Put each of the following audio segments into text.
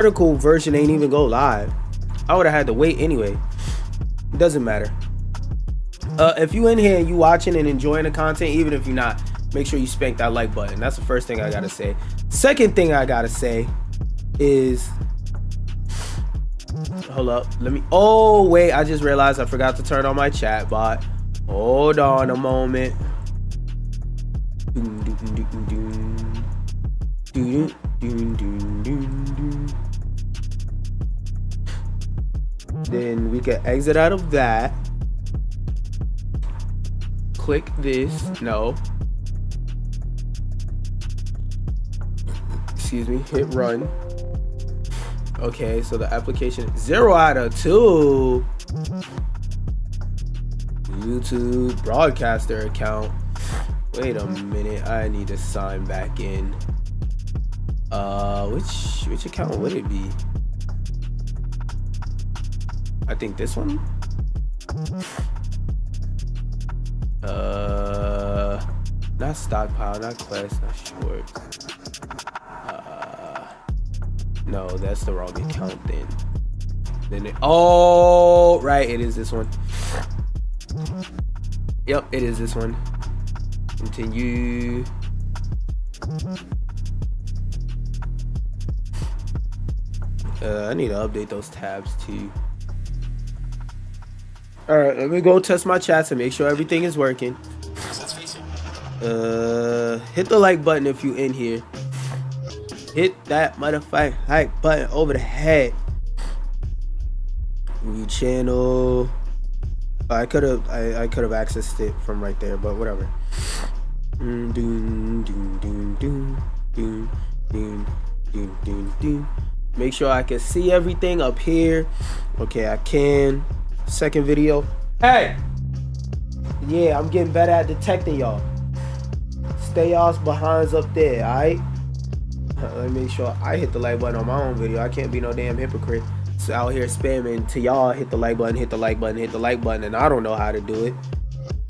vertical version ain't even go live. I would have had to wait anyway. Doesn't matter. If you in here and you watching and enjoying the content, even if you're not, make sure you spank that like button. That's the first thing I gotta say. Second thing I gotta say is, hold up, let me, oh wait, I just realized I forgot to turn on my chat bot. Hold on a moment. Then we can exit out of that. Click this. No. Excuse me. Hit run. Okay, so the application 0 out of 2. YouTube broadcaster account. Wait a minute. I need to sign back in. Which account would it be? I think this one. Not stockpile, not quest, not shorts. No, that's the wrong account then. Oh, right, it is this one. Yep, it is this one. Continue. I need to update those tabs too. Alright, let me go test my chats and make sure everything is working. Hit the like button if you in here. Hit that motherfucking like button over the head. New channel. I could have accessed it from right there, but whatever. Make sure I can see everything up here. Okay, I can. Second video. Hey! Yeah, I'm getting better at detecting y'all. Stay y'all's behinds up there, alright? Let me make sure I hit the like button on my own video. I can't be no damn hypocrite. So out here spamming to y'all hit the like button, hit the like button, hit the like button, and I don't know how to do it.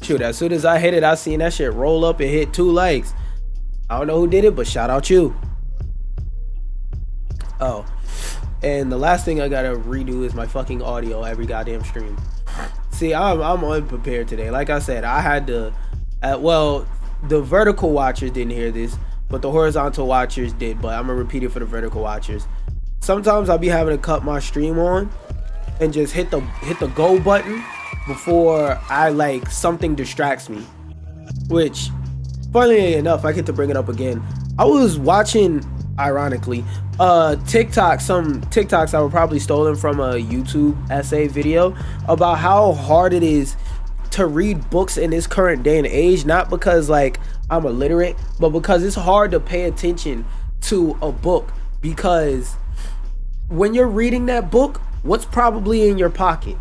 Shoot, as soon as I hit it, I seen that shit roll up and hit 2 likes. I don't know who did it, but shout out you. Oh, and the last thing I gotta redo is my fucking audio every goddamn stream. See, I'm unprepared today. Like I said, I had to, well, the vertical watchers didn't hear this, but the horizontal watchers did. But I'm gonna repeat it for the vertical watchers. Sometimes I'll be having to cut my stream on and just hit the go button before something distracts me. Which, funnily enough, I get to bring it up again. I was watching, ironically, some TikToks that were probably stolen from a YouTube essay video about how hard it is to read books in this current day and age. Not because I'm illiterate, but because it's hard to pay attention to a book, because when you're reading that book, what's probably in your pocket?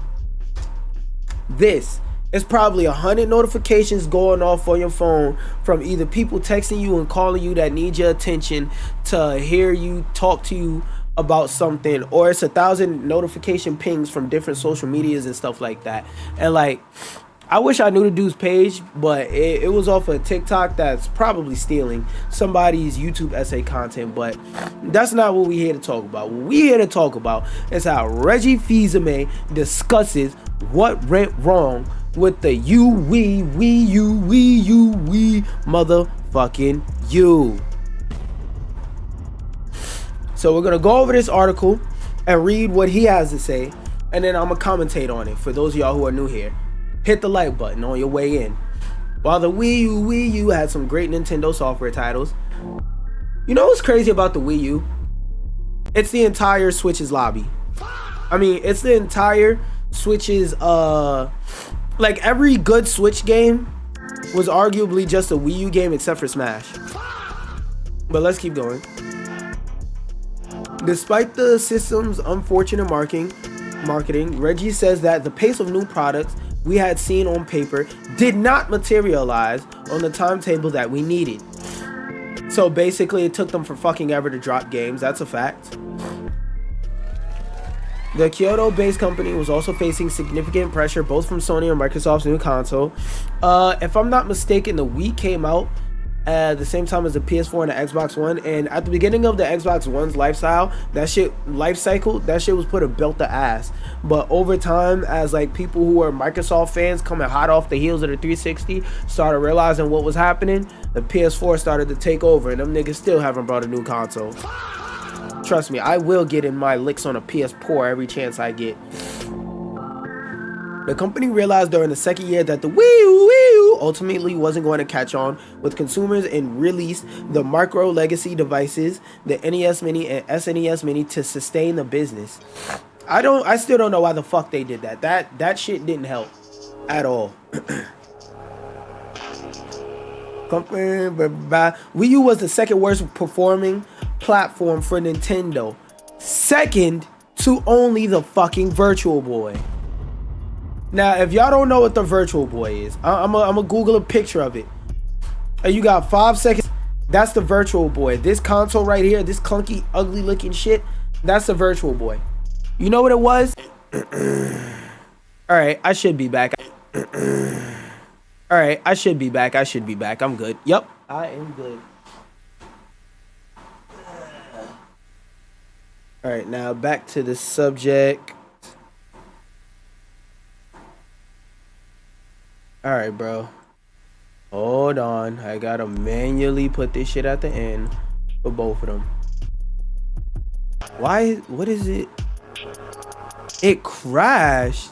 This. It's probably 100 notifications going off on your phone from either people texting you and calling you that need your attention to hear you talk to you about something, or it's 1,000 notification pings from different social medias and stuff like that. And I wish I knew the dude's page, but it was off of TikTok that's probably stealing somebody's YouTube essay content. But that's not what we're here to talk about. What we're here to talk about is how Reggie Fils-Aimé discusses what went wrong with the WII motherfucking U. So we're gonna go over this article and read what he has to say, and then I'm gonna commentate on it for those of y'all who are new here. Hit the like button on your way in. While the WII U had some great Nintendo software titles, you know what's crazy about the Wii U? It's the entire Switch's lobby. I mean, it's the entire Switch's every good Switch game was arguably just a Wii U game except for Smash. But let's keep going. Despite the system's unfortunate marketing, Reggie says that the pace of new products we had seen on paper did not materialize on the timetable that we needed. So basically it took them for fucking ever to drop games. That's a fact. The Kyoto-based company was also facing significant pressure both from Sony and Microsoft's new console. If I'm not mistaken, the Wii came out at the same time as the PS4 and the Xbox One. And at the beginning of the Xbox One's life cycle, that shit was put a belt to ass. But over time, as like people who were Microsoft fans coming hot off the heels of the 360 started realizing what was happening, the PS4 started to take over, and them niggas still haven't brought a new console. Trust me, I will get in my licks on a PS4 every chance I get. The company realized during the second year that the Wii U ultimately wasn't going to catch on with consumers and released the micro legacy devices, the NES Mini and SNES Mini, to sustain the business. I still don't know why the fuck they did that. That shit didn't help at all. Wii U was the second worst performing platform for Nintendo, second to only the fucking Virtual Boy. Now, if y'all don't know what the Virtual Boy is, I'm gonna Google a picture of it. And you got 5 seconds. That's the Virtual Boy. This console right here, this clunky, ugly looking shit, that's the Virtual Boy. You know what it was? Alright, I should be back. Alright, I should be back. I'm good. Yep, I am good. Alright, now back to the subject. Alright, bro. Hold on. I gotta manually put this shit at the end for both of them. Why? What is it? It crashed.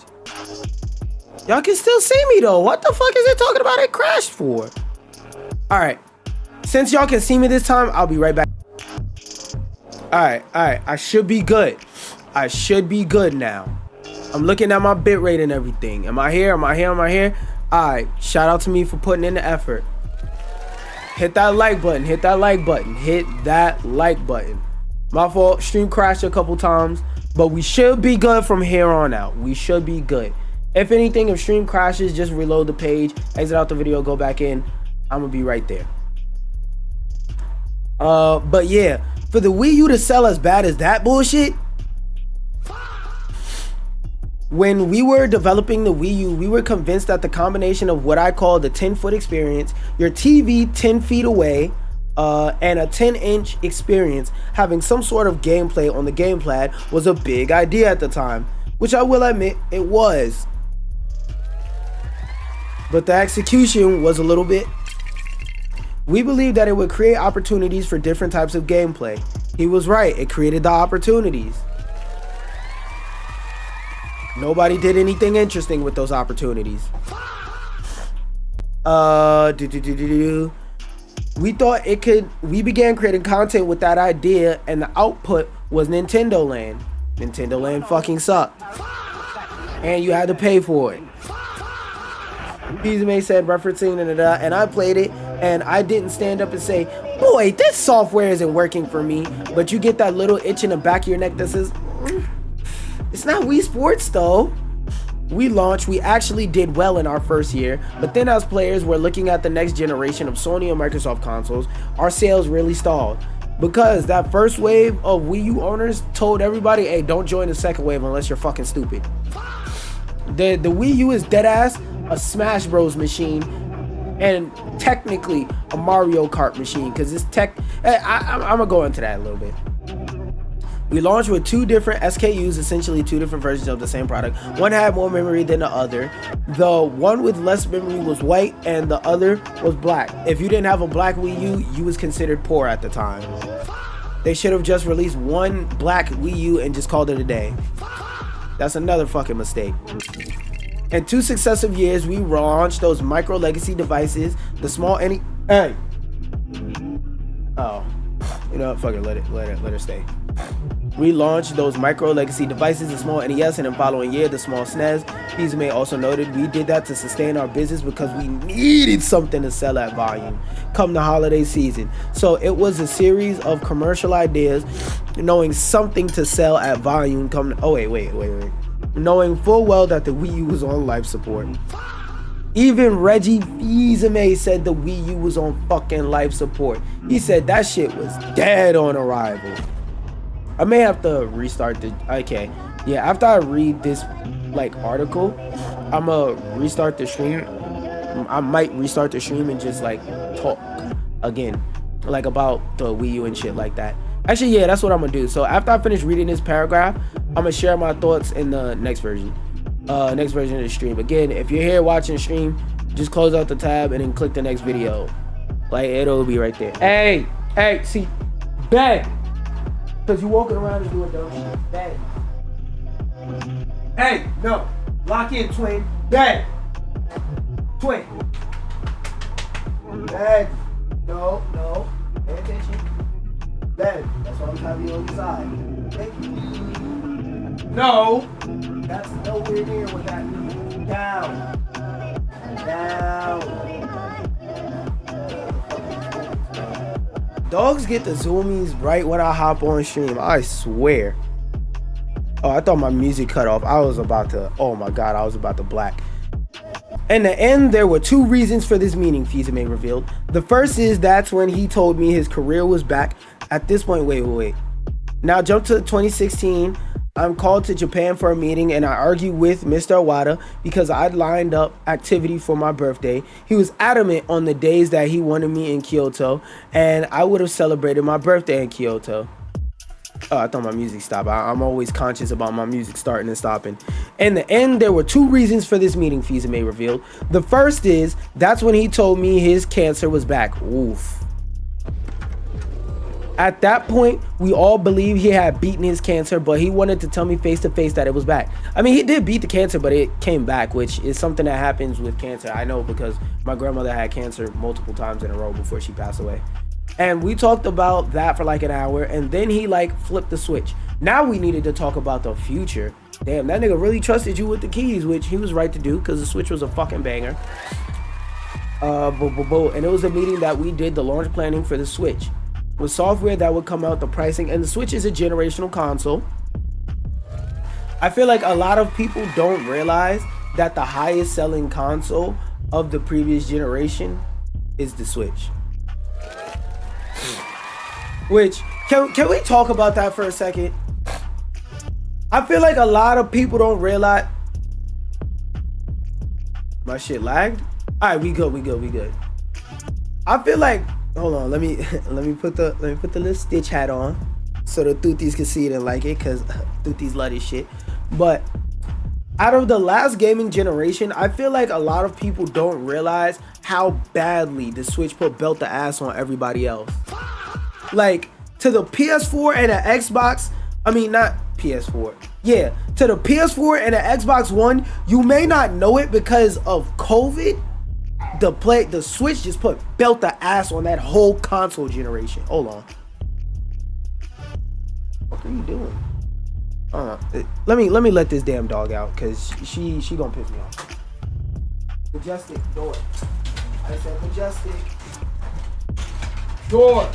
Y'all can still see me though. What the fuck is it talking about it crashed for? Alright. Since y'all can see me this time, I'll be right back. Alright. I should be good. I should be good now. I'm looking at my bitrate and everything. Am I here? Alright, shout out to me for putting in the effort. Hit that like button. My fault, stream crashed a couple times, but we should be good from here on out. We should be good. If anything, if stream crashes, just reload the page, exit out the video, go back in. I'm gonna be right there. But yeah, for the Wii U to sell as bad as that bullshit, when we were developing the Wii U, we were convinced that the combination of what I call the 10-foot experience, your TV 10 feet away, and a 10-inch experience, having some sort of gameplay on the gamepad, was a big idea at the time, which I will admit it was. But the execution was a little bit. We believed that it would create opportunities for different types of gameplay. He was right, it created the opportunities. Nobody did anything interesting with those opportunities. We thought it could. We began creating content with that idea, and the output was Nintendo Land. Nintendo Land fucking sucked, and you had to pay for it. May said referencing and I played it, and I didn't stand up and say, "Boy, this software isn't working for me." But you get that little itch in the back of your neck that says, "It's not Wii Sports though." We launched, we actually did well in our first year, but then as players were looking at the next generation of Sony and Microsoft consoles, our sales really stalled. Because that first wave of Wii U owners told everybody, hey, don't join the second wave unless you're fucking stupid. The Wii U is deadass a Smash Bros machine, and technically a Mario Kart machine, because it's I'm gonna go into that a little bit. We launched with 2 different SKUs, essentially 2 different versions of the same product. One had more memory than the other. The one with less memory was white and the other was black. If you didn't have a black Wii U, you was considered poor at the time. They should have just released one black Wii U and just called it a day. That's another fucking mistake. In 2 successive years, we launched those micro legacy devices, the small Hey. Oh, you know what? Fuck it. Let her stay. We launched those micro legacy devices, the small NES, and in the following year, the small SNES. May also noted we did that to sustain our business because we needed something to sell at volume come the holiday season. So it was a series of commercial ideas, knowing something to sell at volume come. Oh wait. Knowing full well that the Wii U was on life support. Even Reggie said the Wii U was on fucking life support. He said that shit was dead on arrival. I may have to restart the. Okay, yeah. After I read this article, I'ma restart the stream. I might restart the stream and just talk again, like about the Wii U and shit like that. Actually, yeah, that's what I'm gonna do. So after I finish reading this paragraph, I'm gonna share my thoughts in the next version of the stream. Again, if you're here watching the stream, just close out the tab and then click the next video. Like, it'll be right there. Hey, see, bang, because you walking around and doing dumb shit. Bang. Hey, no, lock in, twin. Bang, twin. Bang. No, pay attention. Bang. That's why I'm trying to be on the side. Thank you. No, that's nowhere near what that means. Down. Dogs get the zoomies right when I hop on stream. I swear. Oh, I thought my music cut off. I was about to black. In the end, there were two reasons for this meeting, Fizame revealed. The first is that's when he told me his career was back. At this point, wait. Now jump to 2016. I'm called to Japan for a meeting and I argue with Mr. Iwata because I'd lined up activity for my birthday. He was adamant on the days that he wanted me in Kyoto and I would have celebrated my birthday in Kyoto. Oh, I thought my music stopped. I'm always conscious about my music starting and stopping. In the end, there were two reasons for this meeting, Fizame revealed. The first is that's when he told me his cancer was back. Oof. At that point, we all believed he had beaten his cancer, but he wanted to tell me face to face that it was back. I mean, he did beat the cancer, but it came back, which is something that happens with cancer. I know because my grandmother had cancer multiple times in a row before she passed away. And we talked about that for like an hour, and then he like flipped the switch. Now we needed to talk about the future. Damn, that nigga really trusted you with the keys, which he was right to do because the Switch was a fucking banger. And it was a meeting that we did the launch planning for the Switch. With software that would come out, the pricing, and the Switch is a generational console. I feel like a lot of people don't realize that the highest selling console of the previous generation is the Switch. Which, can we talk about that for a second? I feel like a lot of people don't realize. My shit lagged? Alright, we good. I feel like, hold on, let me put the little Stitch hat on so the Thuties can see it and like it, cause Thuties love this shit. But out of the last gaming generation, I feel like a lot of people don't realize how badly the Switch put belt the ass on everybody else. Like, to the PS4 and the Xbox, I mean, not PS4. Yeah, to the PS4 and the Xbox One, you may not know it because of COVID. The Switch just put belt the ass on that whole console generation. Hold on. What are you doing? Let me let this damn dog out because she gonna piss me off. Majestic, door. I said Majestic. Door.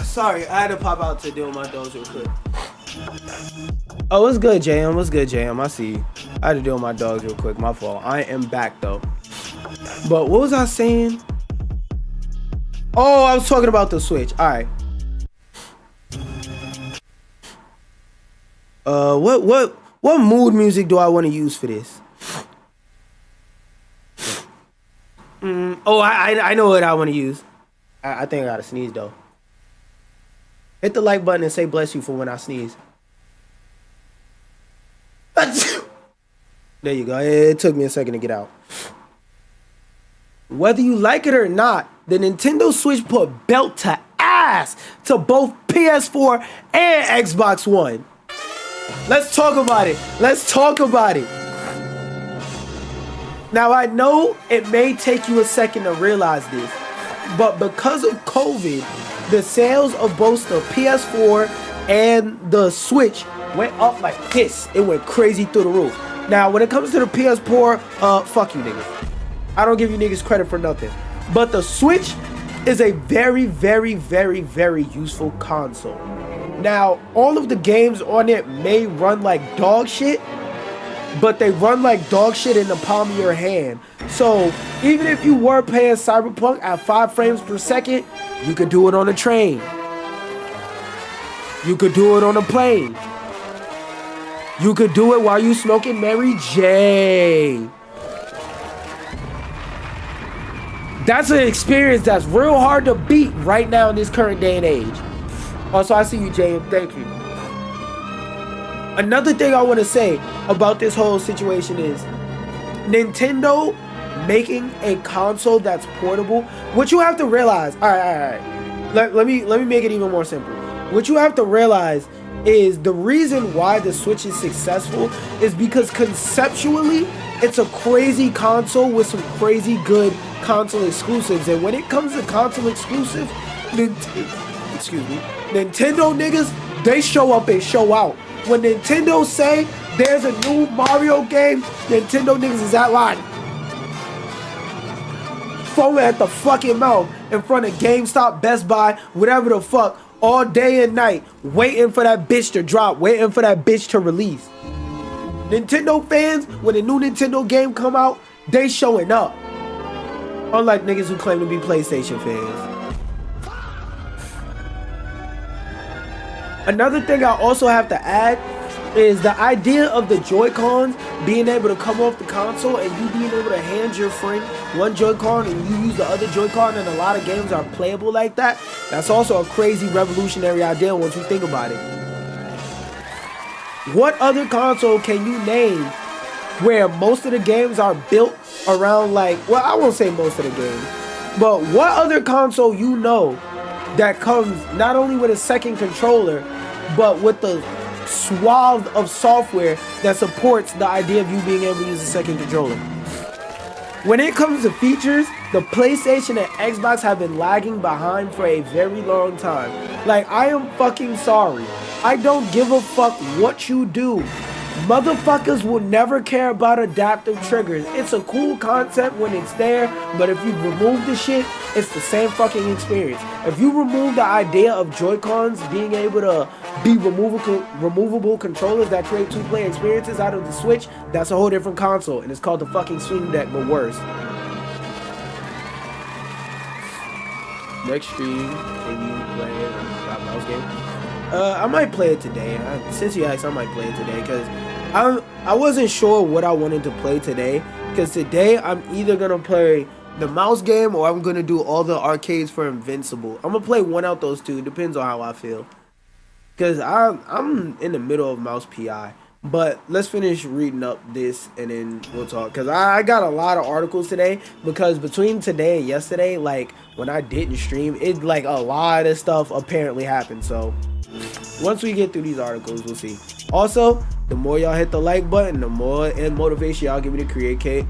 Sorry, I had to pop out to deal with my dogs real quick. Oh, what's good, JM? What's good, JM? I see you. I had to deal with my dogs real quick. My fault. I am back, though. But what was I saying? Oh, I was talking about the Switch. All right. What mood music do I want to use for this? I know what I want to use. I think I gotta sneeze, though. Hit the like button and say bless you for when I sneeze. There you go. It took me a second to get out. Whether you like it or not, the Nintendo Switch put belt to ass to both PS4 and Xbox One. Let's talk about it. Let's talk about it. Now, I know it may take you a second to realize this, but because of COVID, the sales of both the PS4 and the Switch went up like this. It went crazy through the roof. Now, when it comes to the PS4, fuck you niggas. I don't give you niggas credit for nothing. But the Switch is a very, very, very, very useful console. Now, all of the games on it may run like dog shit, but they run like dog shit in the palm of your hand. So, even if you were playing Cyberpunk at 5 frames per second, you could do it on a train. You could do it on a plane. You could do it while you smoking Mary J. That's an experience that's real hard to beat right now in this current day and age. Also, I see you, Jay. Thank you. Another thing I want to say about this whole situation is Nintendo making a console that's portable. What you have to realize, all right. Let me make it even more simple. What you have to realize is the reason why the Switch is successful is because conceptually it's a crazy console with some crazy good console exclusives. And when it comes to console exclusives, Nintendo niggas, they show up and show out. When Nintendo say there's a new Mario game, Nintendo niggas is at line. Foaming at the fucking mouth in front of GameStop, Best Buy, whatever the fuck, all day and night, waiting for that bitch to drop, waiting for that bitch to release. Nintendo fans, when a new Nintendo game come out, they showing up. Unlike niggas who claim to be PlayStation fans. Another thing I also have to add is the idea of the Joy-Cons being able to come off the console and you being able to hand your friend one Joy-Con and you use the other Joy-Con, and a lot of games are playable like that. That's also a crazy revolutionary idea once you think about it. What other console can you name where most of the games are built around, like, well, I won't say most of the games, but what other console you know that comes not only with a second controller, but with the swath of software that supports the idea of you being able to use a second controller? When it comes to features, the PlayStation and Xbox have been lagging behind for a very long time. Like, I am fucking sorry. I don't give a fuck what you do. Motherfuckers will never care about adaptive triggers. It's a cool concept when it's there, but if you remove the shit, it's the same fucking experience. If you remove the idea of Joy-Cons being able to be removable controllers that create two-player experiences out of the Switch, that's a whole different console, and it's called the fucking Steam Deck, but worse. Next stream, can you play a mouse game? I might play it today. Since you asked, I might play it today because I wasn't sure what I wanted to play today. Because today I'm either gonna play the mouse game or I'm gonna do all the arcades for Invincible. I'm gonna play one out those two. Depends on how I feel. Because I'm in the middle of mouse PI. But let's finish reading up this and then we'll talk. Because I got a lot of articles today. Because between today and yesterday, like when I didn't stream, it like a lot of stuff apparently happened. So once we get through these articles, we'll see. Also, the more y'all hit the like button, the more motivation y'all give me to create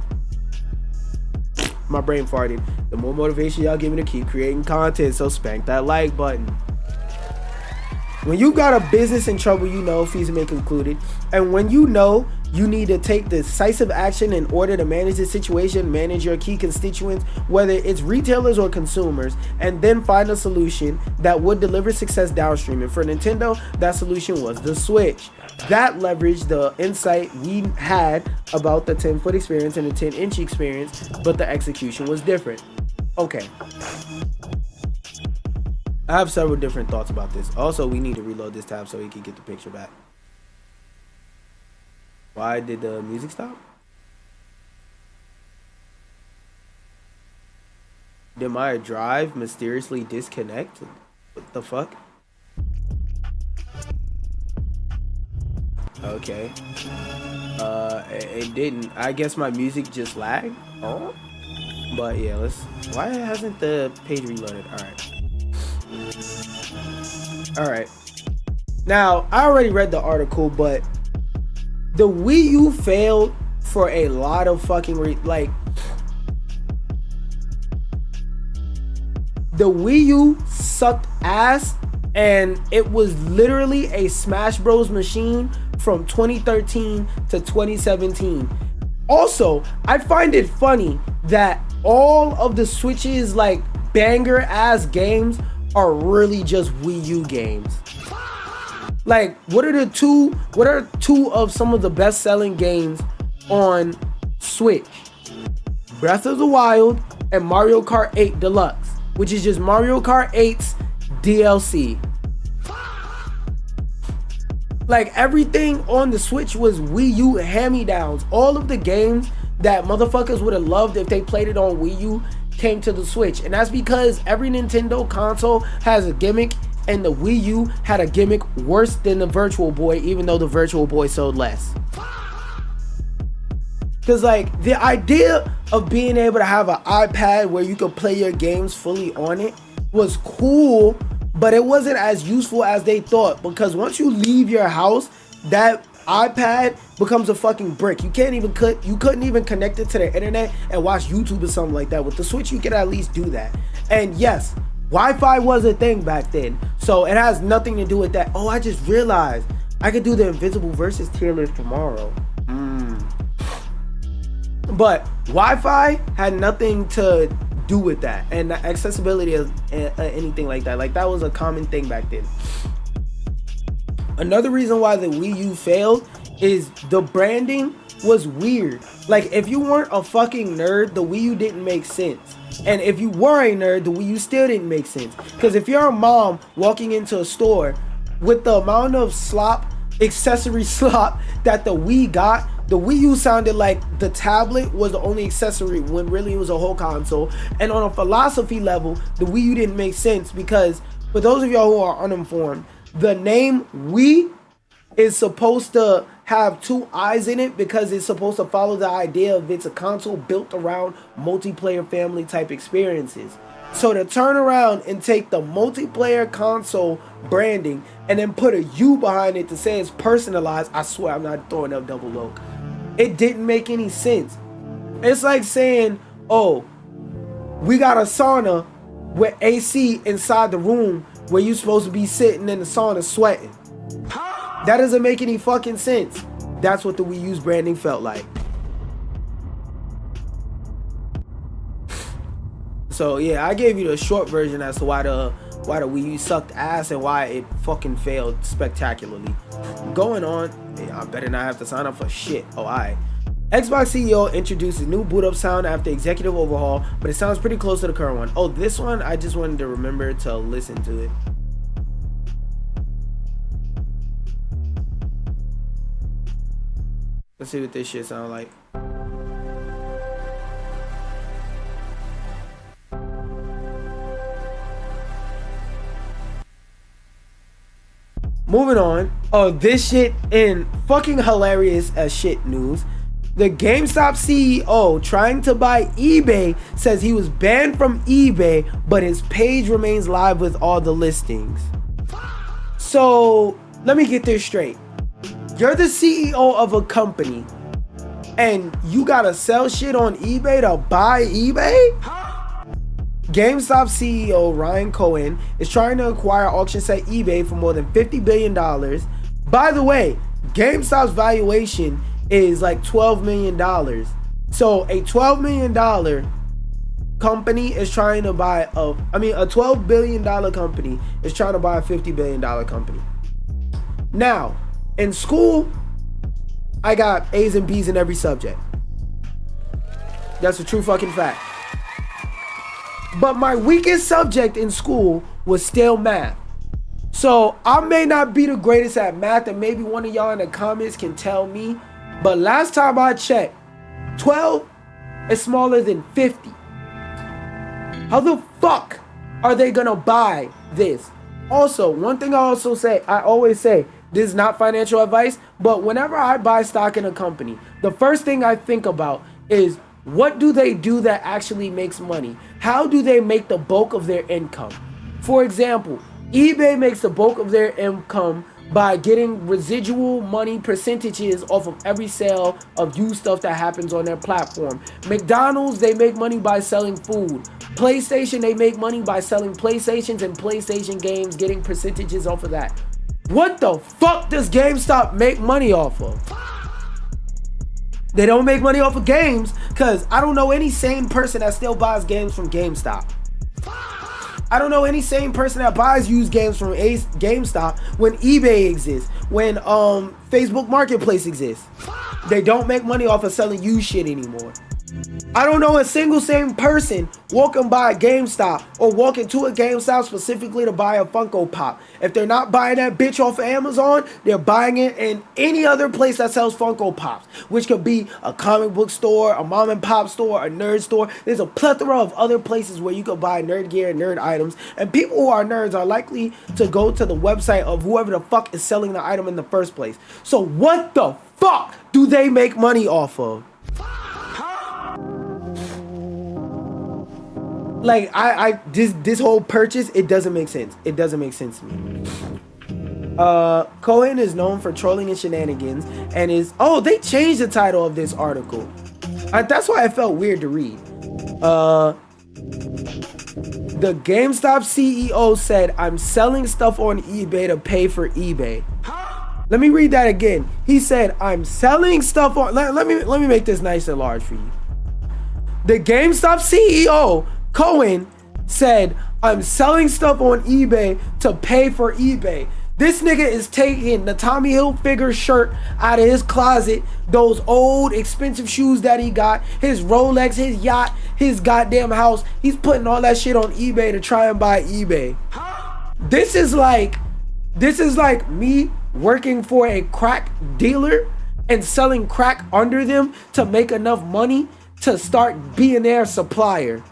my brain farted. The more motivation y'all give me to keep creating content. So spank that like button. When you got a business in trouble, you know, fees may concluded. And when you know you need to take decisive action in order to manage the situation, manage your key constituents, whether it's retailers or consumers, and then find a solution that would deliver success downstream. And for Nintendo, that solution was the Switch. That leveraged the insight we had about the 10-foot experience and the 10-inch experience, but the execution was different. Okay. I have several different thoughts about this. Also, we need to reload this tab so we can get the picture back. Why did the music stop? Did my drive mysteriously disconnect? What the fuck? Okay. It didn't. I guess my music just lagged. Oh. But yeah, why hasn't the page reloaded? Alright. Now, I already read the article, but the Wii U failed for a lot of fucking like, the Wii U sucked ass, and it was literally a Smash Bros machine from 2013 to 2017. Also, I find it funny that all of the Switch's like banger ass games are really just Wii U games. Like, what are two of some of the best selling games on Switch? Breath of the Wild and Mario Kart 8 Deluxe, which is just Mario Kart 8's DLC. Like, everything on the Switch was Wii U hand-me-downs. All of the games that motherfuckers would have loved if they played it on Wii U came to the Switch. And that's because every Nintendo console has a gimmick, and the Wii U had a gimmick worse than the Virtual Boy, even though the Virtual Boy sold less. Because, like, the idea of being able to have an iPad where you could play your games fully on it was cool, but it wasn't as useful as they thought. Because once you leave your house, that iPad becomes a fucking brick. You couldn't even connect it to the internet and watch YouTube or something like that. With the Switch, you could at least do that. And yes, Wi-Fi was a thing back then, so it has nothing to do with that. Oh, I just realized I could do the Invisible Versus tier list tomorrow. But Wi-Fi had nothing to do with that, and the accessibility of anything like that. Like, that was a common thing back then. Another reason why the Wii U failed is the branding was weird. Like, if you weren't a fucking nerd, the Wii U didn't make sense. And if you were a nerd, the Wii U still didn't make sense. Because if you're a mom walking into a store with the amount of accessory slop that the Wii got, the Wii U sounded like the tablet was the only accessory when really it was a whole console. And on a philosophy level, the Wii U didn't make sense because, for those of y'all who are uninformed, the name Wii is supposed to have two eyes in it because it's supposed to follow the idea of it's a console built around multiplayer family type experiences. So to turn around and take the multiplayer console branding and then put a U behind it to say it's personalized, I swear I'm not throwing up double oak. It didn't make any sense. It's like saying, oh, we got a sauna with AC inside the room where you're supposed to be sitting in the sauna sweating. That doesn't make any fucking sense. That's what the Wii U's branding felt like. So yeah, I gave you the short version as to why the Wii U sucked ass and why it fucking failed spectacularly. Going on, I better not have to sign up for shit. Oh, alright. Xbox CEO introduces new boot up sound after executive overhaul, but it sounds pretty close to the current one. Oh, this one, I just wanted to remember to listen to it. Let's see what this shit sound like. Moving on. Oh, this shit in fucking hilarious as shit news. The GameStop CEO trying to buy eBay says he was banned from eBay, but his page remains live with all the listings. So let me get this straight. You're the CEO of a company and you gotta sell shit on eBay to buy eBay? GameStop CEO Ryan Cohen is trying to acquire auction site eBay for more than $50 billion. By the way, GameStop's valuation is like $12 million. So a $12 million company is trying to buy a $12 billion company is trying to buy a $50 billion company. Now, in school, I got A's and B's in every subject. That's a true fucking fact. But my weakest subject in school was still math. So I may not be the greatest at math, and maybe one of y'all in the comments can tell me. But last time I checked, 12 is smaller than 50. How the fuck are they gonna buy this? Also, one thing I always say, this is not financial advice, but whenever I buy stock in a company, the first thing I think about is what do they do that actually makes money? How do they make the bulk of their income? For example, eBay makes the bulk of their income by getting residual money percentages off of every sale of used stuff that happens on their platform. McDonald's, they make money by selling food. PlayStation, they make money by selling PlayStations and PlayStation games, getting percentages off of that. What the fuck does GameStop make money off of? They don't make money off of games, because I don't know any sane person that still buys games from GameStop. I don't know any sane person that buys used games from GameStop when eBay exists, when Facebook Marketplace exists. They don't make money off of selling used shit anymore. I don't know a single sane person walking by a GameStop or walking to a GameStop specifically to buy a Funko Pop. If they're not buying that bitch off of Amazon, they're buying it in any other place that sells Funko Pops, which could be a comic book store, a mom and pop store, a nerd store. There's a plethora of other places where you could buy nerd gear and nerd items, and people who are nerds are likely to go to the website of whoever the fuck is selling the item in the first place. So what the fuck do they make money off of? Like, this whole purchase, it doesn't make sense. It doesn't make sense to me. Cohen is known for trolling and shenanigans, and they changed the title of this article. That's why it felt weird to read. The GameStop CEO said, "I'm selling stuff on eBay to pay for eBay." Let me read that again. He said, "I'm selling stuff on." Let me make this nice and large for you. The GameStop CEO Cohen said, "I'm selling stuff on eBay to pay for eBay." This nigga is taking the Tommy Hilfiger shirt out of his closet, those old expensive shoes that he got, his Rolex, his yacht, his goddamn house. He's putting all that shit on eBay to try and buy eBay. This is like me working for a crack dealer and selling crack under them to make enough money to start being their supplier.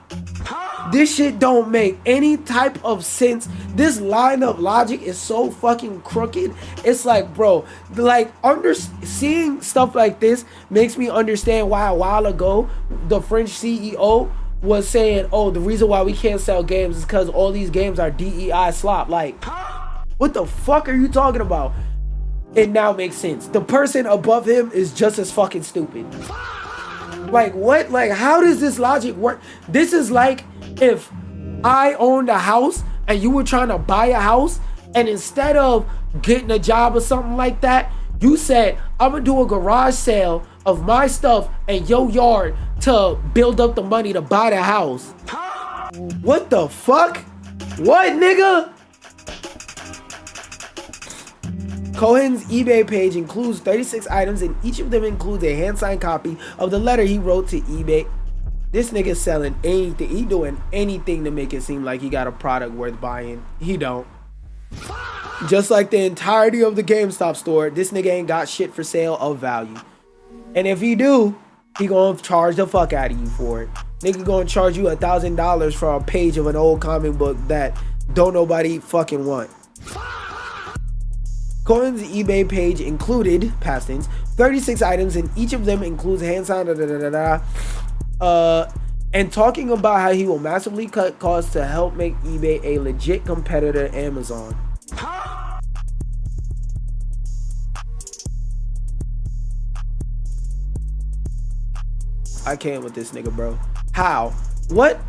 This shit don't make any type of sense. This line of logic is so fucking crooked. It's like, bro, like seeing stuff like this makes me understand why a while ago the French CEO was saying, "Oh, the reason why we can't sell games is because all these games are DEI slop." Like, what the fuck are you talking about? It now makes sense. The person above him is just as fucking stupid. Like, what? Like, how does this logic work? This is like if I owned a house and you were trying to buy a house, and instead of getting a job or something like that, you said, "I'm gonna do a garage sale of my stuff in your yard to build up the money to buy the house." What the fuck? What, nigga? Cohen's eBay page includes 36 items, and each of them includes a hand-signed copy of the letter he wrote to eBay. This nigga's selling anything. He doing anything to make it seem like he got a product worth buying. He don't. Just like the entirety of the GameStop store, this nigga ain't got shit for sale of value. And if he do, he gonna charge the fuck out of you for it. Nigga gonna charge you $1,000 for a page of an old comic book that don't nobody fucking want. Cohen's eBay page included, past tense, 36 items, and each of them includes a hand sign, and talking about how he will massively cut costs to help make eBay a legit competitor to Amazon. I can't with this nigga, bro. How? What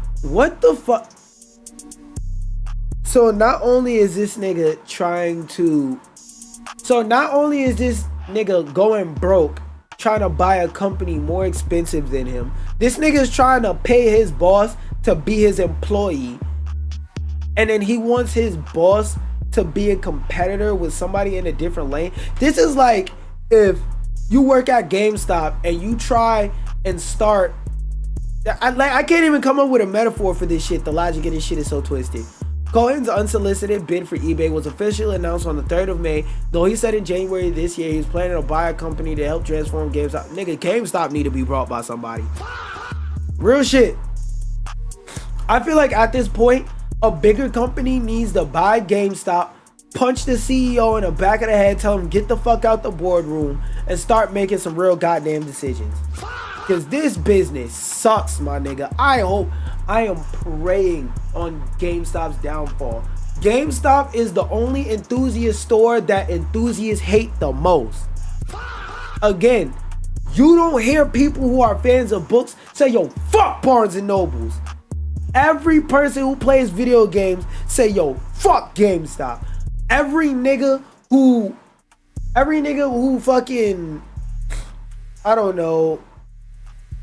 the fuck? So not only is this nigga going broke trying to buy a company more expensive than him, this nigga is trying to pay his boss to be his employee, and then he wants his boss to be a competitor with somebody in a different lane. This is like if you work at GameStop and you try and start, I can't even come up with a metaphor for this shit. The logic of this shit is so twisted. Cohen's unsolicited bid for eBay was officially announced on the 3rd of May, though he said in January this year he was planning to buy a company to help transform GameStop. Nigga, GameStop need to be brought by somebody. Real shit. I feel like at this point, a bigger company needs to buy GameStop, punch the CEO in the back of the head, tell him get the fuck out the boardroom and start making some real goddamn decisions. Because this business sucks, my nigga. I am praying on GameStop's downfall. GameStop is the only enthusiast store that enthusiasts hate the most. Again, you don't hear people who are fans of books say, yo, fuck Barnes and Nobles. Every person who plays video games say, yo, fuck GameStop. Every nigga who fucking, I don't know.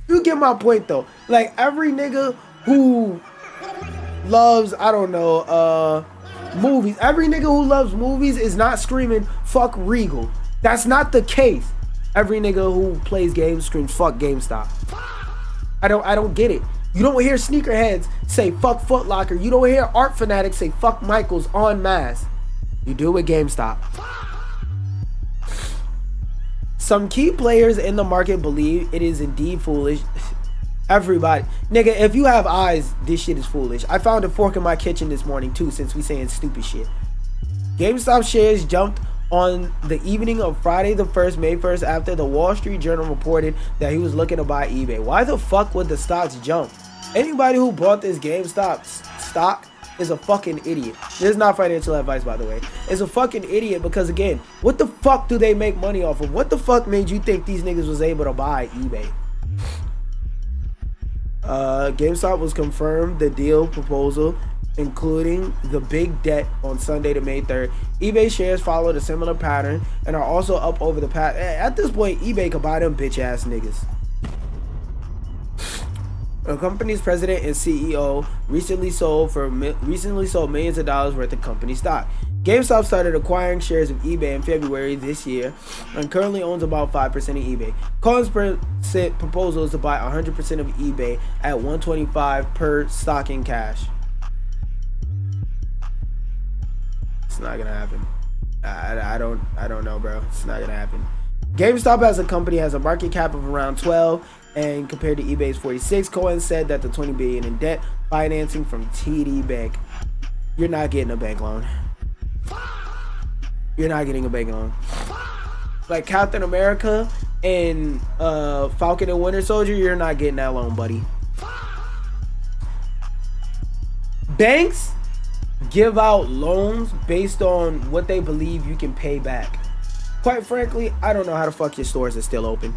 You get my point though. Like every nigga who loves, I don't know, movies. Every nigga who loves movies is not screaming fuck Regal. That's not the case. Every nigga who plays games screams fuck GameStop. I don't get it. You don't hear sneakerheads say fuck Foot Locker. You don't hear art fanatics say fuck Michaels en masse. You do it with GameStop. Some key players in the market believe it is indeed foolish. Everybody, nigga, if you have eyes, this shit is foolish. I found a fork in my kitchen this morning too, since we saying stupid shit. GameStop shares jumped on the evening of Friday the 1st, May 1st, after the Wall Street Journal reported that he was looking to buy eBay. Why the fuck would the stocks jump? Anybody who bought this GameStop stock is a fucking idiot. This is not financial advice, by the way. It's a fucking idiot because, again, what the fuck do they make money off of? What the fuck made you think these niggas was able to buy eBay? GameStop was confirmed the deal proposal, including the big debt, on Sunday to May 3rd. eBay shares followed a similar pattern and are also up over the past. At this point, eBay could buy them bitch ass niggas. The company's president and CEO recently sold millions of dollars worth of company stock. GameStop started acquiring shares of eBay in February this year and currently owns about 5% of eBay. Cohen's proposal is to buy 100% of eBay at $125 per stock in cash. It's not gonna happen. I don't know, bro. It's not gonna happen. GameStop as a company has a market cap of around 12, and compared to eBay's 46. Cohen said that the $20 billion in debt financing from TD Bank. You're not getting a bank loan. You're not getting a bank loan. Like Captain America and Falcon and Winter Soldier, you're not getting that loan, buddy. Banks give out loans based on what they believe you can pay back. Quite frankly, I don't know how the fuck your stores are still open.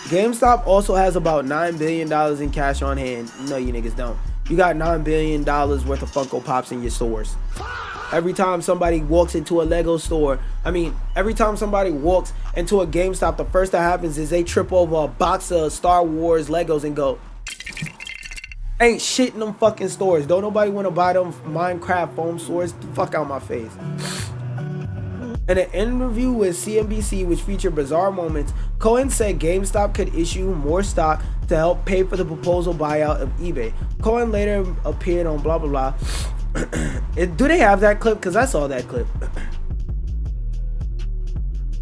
GameStop also has about $9 billion in cash on hand. No, you niggas don't. You got $9 billion worth of Funko Pops in your stores. Every time somebody walks into a Lego store, every time somebody walks into a GameStop, the first that happens is they trip over a box of Star Wars Legos and go, ain't shit in them fucking stores. Don't nobody want to buy them Minecraft foam swords. The fuck out my face. In an interview with CNBC, which featured bizarre moments, Cohen said GameStop could issue more stock to help pay for the proposal buyout of eBay. Cohen later appeared on blah blah blah. Do they have that clip? Because I saw that clip.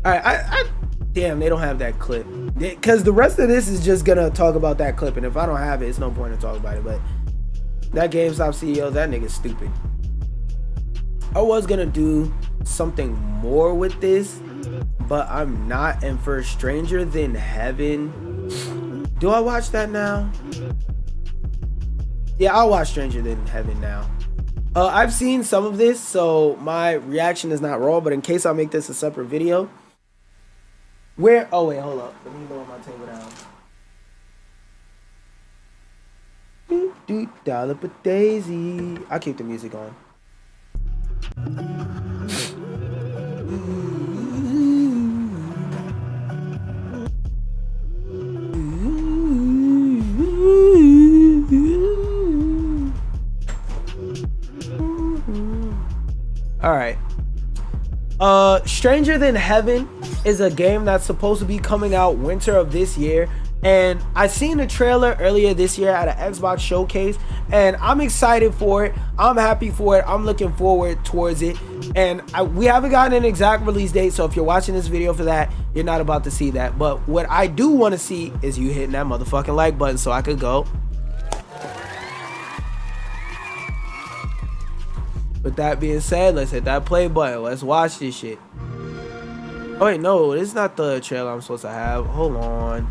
Alright, damn, they don't have that clip. Because the rest of this is just gonna talk about that clip, and if I don't have it, it's no point in talking about it. But that GameStop CEO, that nigga's stupid. I was gonna do something more with this, but I'm not. And for Stranger Than Heaven, do I watch that now? Yeah, I'll watch Stranger Than Heaven now. I've seen some of this, so my reaction is not raw, but in case I make this a separate video, oh wait, hold up, let me lower my table down. Dollar per daisy. I'll keep the music on. All right. Stranger Than Heaven is a game that's supposed to be coming out winter of this year, and I seen a trailer earlier this year at an Xbox showcase, and I'm excited for it. I'm happy for it. I'm looking forward towards it, and we haven't gotten an exact release date, so if you're watching this video for that, you're not about to see that. But what I do want to see is you hitting that motherfucking like button so I could go With that being said, let's hit that play button. Let's watch this shit. Oh wait, no, this is not the trailer I'm supposed to have. Hold on.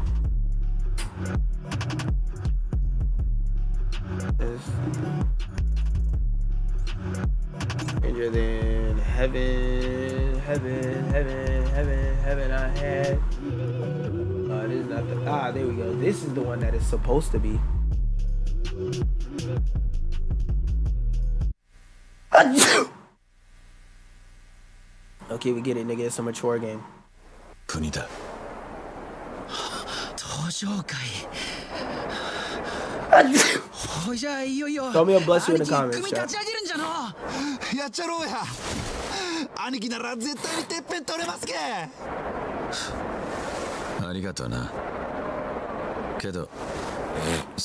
Stranger than heaven, heaven I had. This is not the, there we go. This is the one that it's supposed to be. Okay, we get it, nigga. It's a mature game. Kunida. Throw me a bless you in the comments, chat.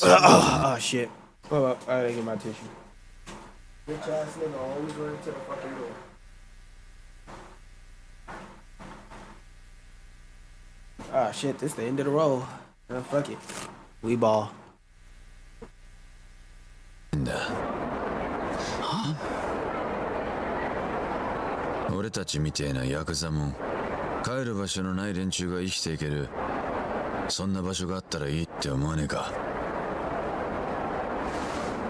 Oh shit. Oh, I gotta get my tissue. Bitch ass nigga always running to the fucking door. Ah shit, this the end of the road. Oh, fuck it. We ball. Huh? 俺たちみてえなヤクザも帰る場所のない連中が生きていけるそんな場所があったらいいって思わねえか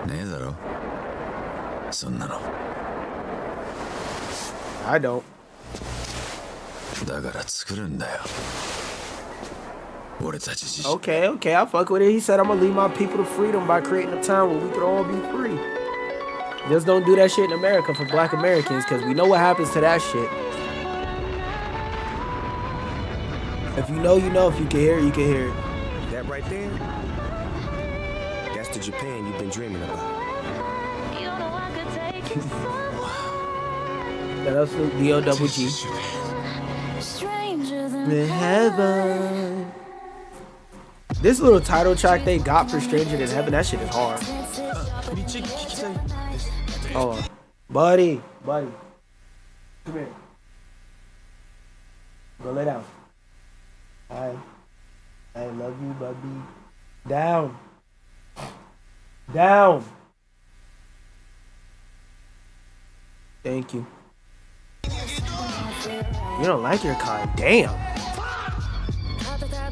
ねえだろそんなの I don't だから作るんだよ Okay, okay, I fuck with it. He said I'm gonna lead my people to freedom by creating a town where we could all be free. Just don't do that shit in America for black Americans, because we know what happens to that shit. If you know, you know. If you can hear it, you can hear it. That right there, that's the Japan you've been dreaming about. That else D-O-double-G. In heaven. This little title track they got for Stranger Than Heaven, that shit is hard. Oh, buddy. Come here. Go lay down. I love you, baby. Down. Thank you. You don't like your kind. Damn.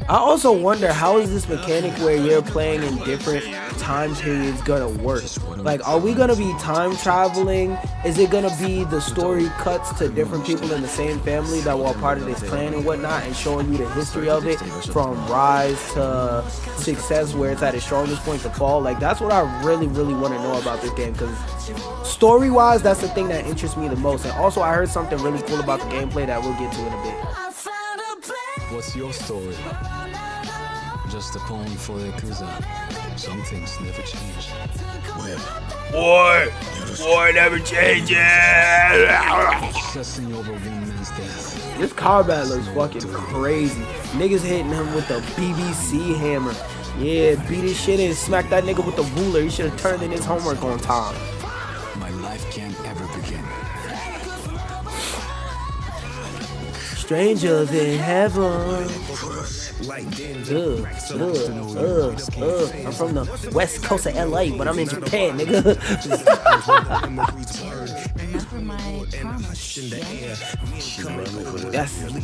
I also wonder, how is this mechanic where you're playing in different time periods gonna work? Like, are we gonna be time traveling? Is it gonna be the story cuts to different people in the same family that were a part of this clan and whatnot, and showing you the history of it from rise to success, where it's at its strongest point to fall? Like, that's what I really want to know about this game, because story wise, that's the thing that interests me the most. And also, I heard something really cool about the gameplay that we'll get to in a bit. What's your story? Just a poem for the Yakuza. Some things never change. Boy, never changes. Obsessing over one man's death. This combat looks fucking crazy. Niggas hitting him with the BBC hammer. Yeah, beat his shit and smack that nigga with the ruler. He should have turned in his homework on time. My life can't ever begin. Strangers in heaven. I'm from the west coast of LA, but I'm in Japan, nigga.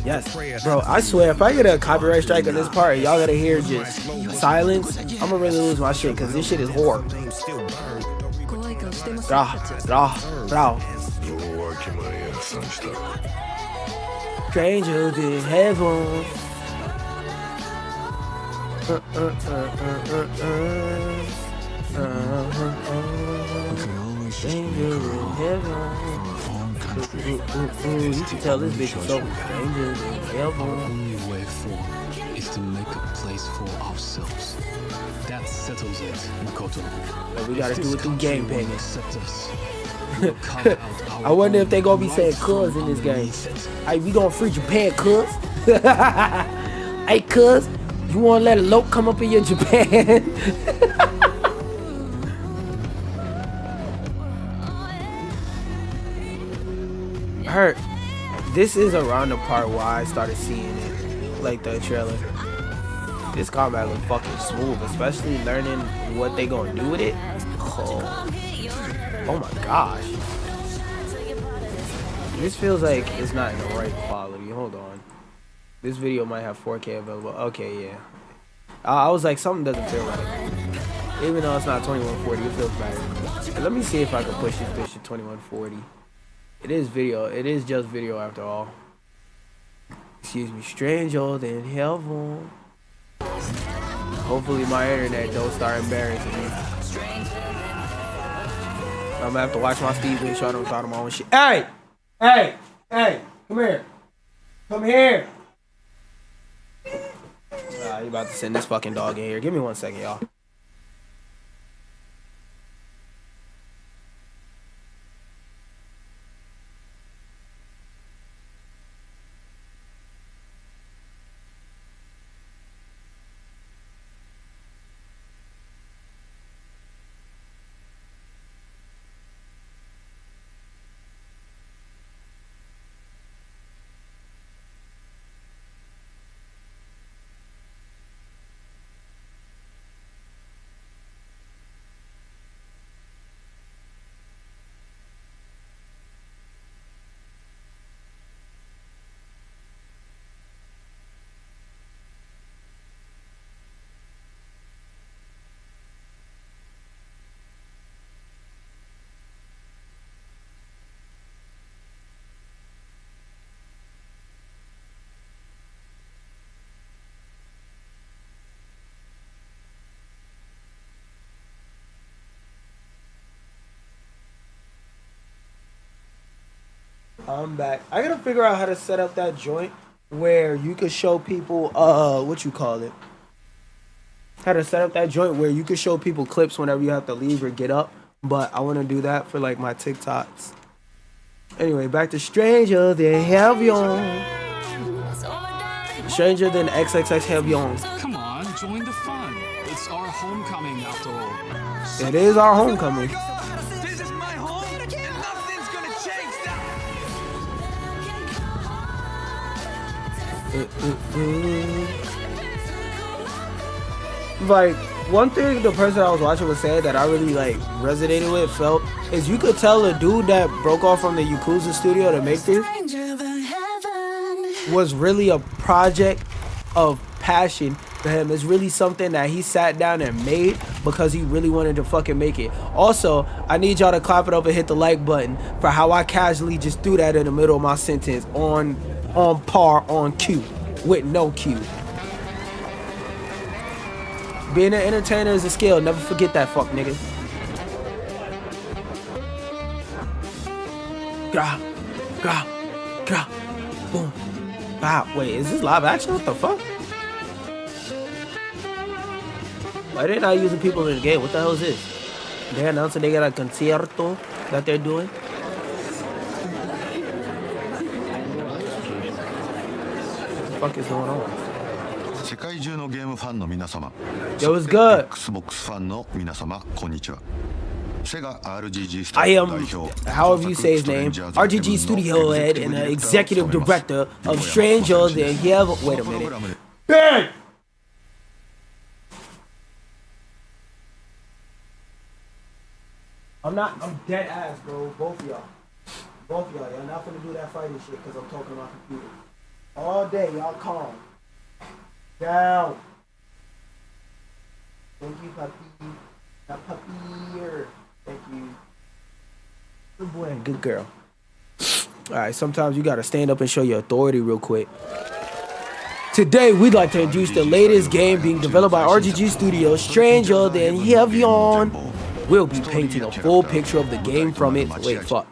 Yes. Bro, I swear, if I get a copyright strike on this part, y'all gotta hear just silence, I'm gonna really lose my shit, because this shit is horror. Strangers in heaven. Strangers in heaven. You can tell this bitch is so strangers in heaven. The only way forward is to make a place for ourselves. That settles it, Makoto. But we gotta do it through game paying. I I wonder if they gonna be saying cuz in this game. Hey, we gonna free Japan, cuz. Hey, cuz, you wanna let a loc come up in your Japan? Hurt. This is around the part where I started seeing it, like the trailer. This combat looks fucking smooth, especially learning what they gonna do with it. Oh my gosh. This feels like it's not in the right quality. Hold on. This video might have 4K available. Okay, yeah. I was like, something doesn't feel right. Even though it's not 2140, it feels better. Let me see if I can push this bitch to 2140. It is video. It is just video after all. Excuse me. Stranger than heaven. Hopefully my internet don't start embarrassing me. I'm gonna have to watch my speed make sure I don't start my own shit. Hey! Hey! Hey! Come here. Come here. You about to send this fucking dog in here. Give me 1 second, y'all. I'm back. I gotta figure out how to set up that joint where you could show people what you call it. How to set up that joint where you could show people clips whenever you have to leave or get up. But I wanna do that for like my TikToks. Anyway, back to Stranger Than Heaven. Stranger Than XXX Heaven. Come on, join the fun. It's our homecoming after all. It is our homecoming. This is my home, and nothing's gonna change that. Like, one thing the person I was watching was saying that I really like resonated with, felt, is you could tell the dude that broke off from the Yakuza studio to make this was really a project of passion for him. It's really something that he sat down and made because he really wanted to fucking make it. Also, I need y'all to clap it up and hit the like button for how I casually just threw that in the middle of my sentence on par, on cue, with no cue. Being an entertainer is a skill. Never forget that, fuck nigga. Gra, gra, gra, boom. Wow, wait, is this live action? What the fuck? Why they not using people in the game? What the hell is this? They're announcing they got a concierto that they're doing. What the fuck is going on? Yo, what's good? I am, however you say his name, RGG studio head and executive director of Stranger Than Heaven. Wait a minute. Bang! I'm dead ass, bro. Both of y'all. Y'all not gonna do that fighting shit because I'm talking about computer. All day, y'all calm. Down. Thank you, puppy. That puppy here. Thank you. Good boy and good girl. Alright, sometimes you gotta stand up and show your authority real quick. Today, we'd like to introduce the latest game being developed by RGG Studios, Stranger Than Heaven. We'll be painting a full picture of the game from it. Wait, fuck.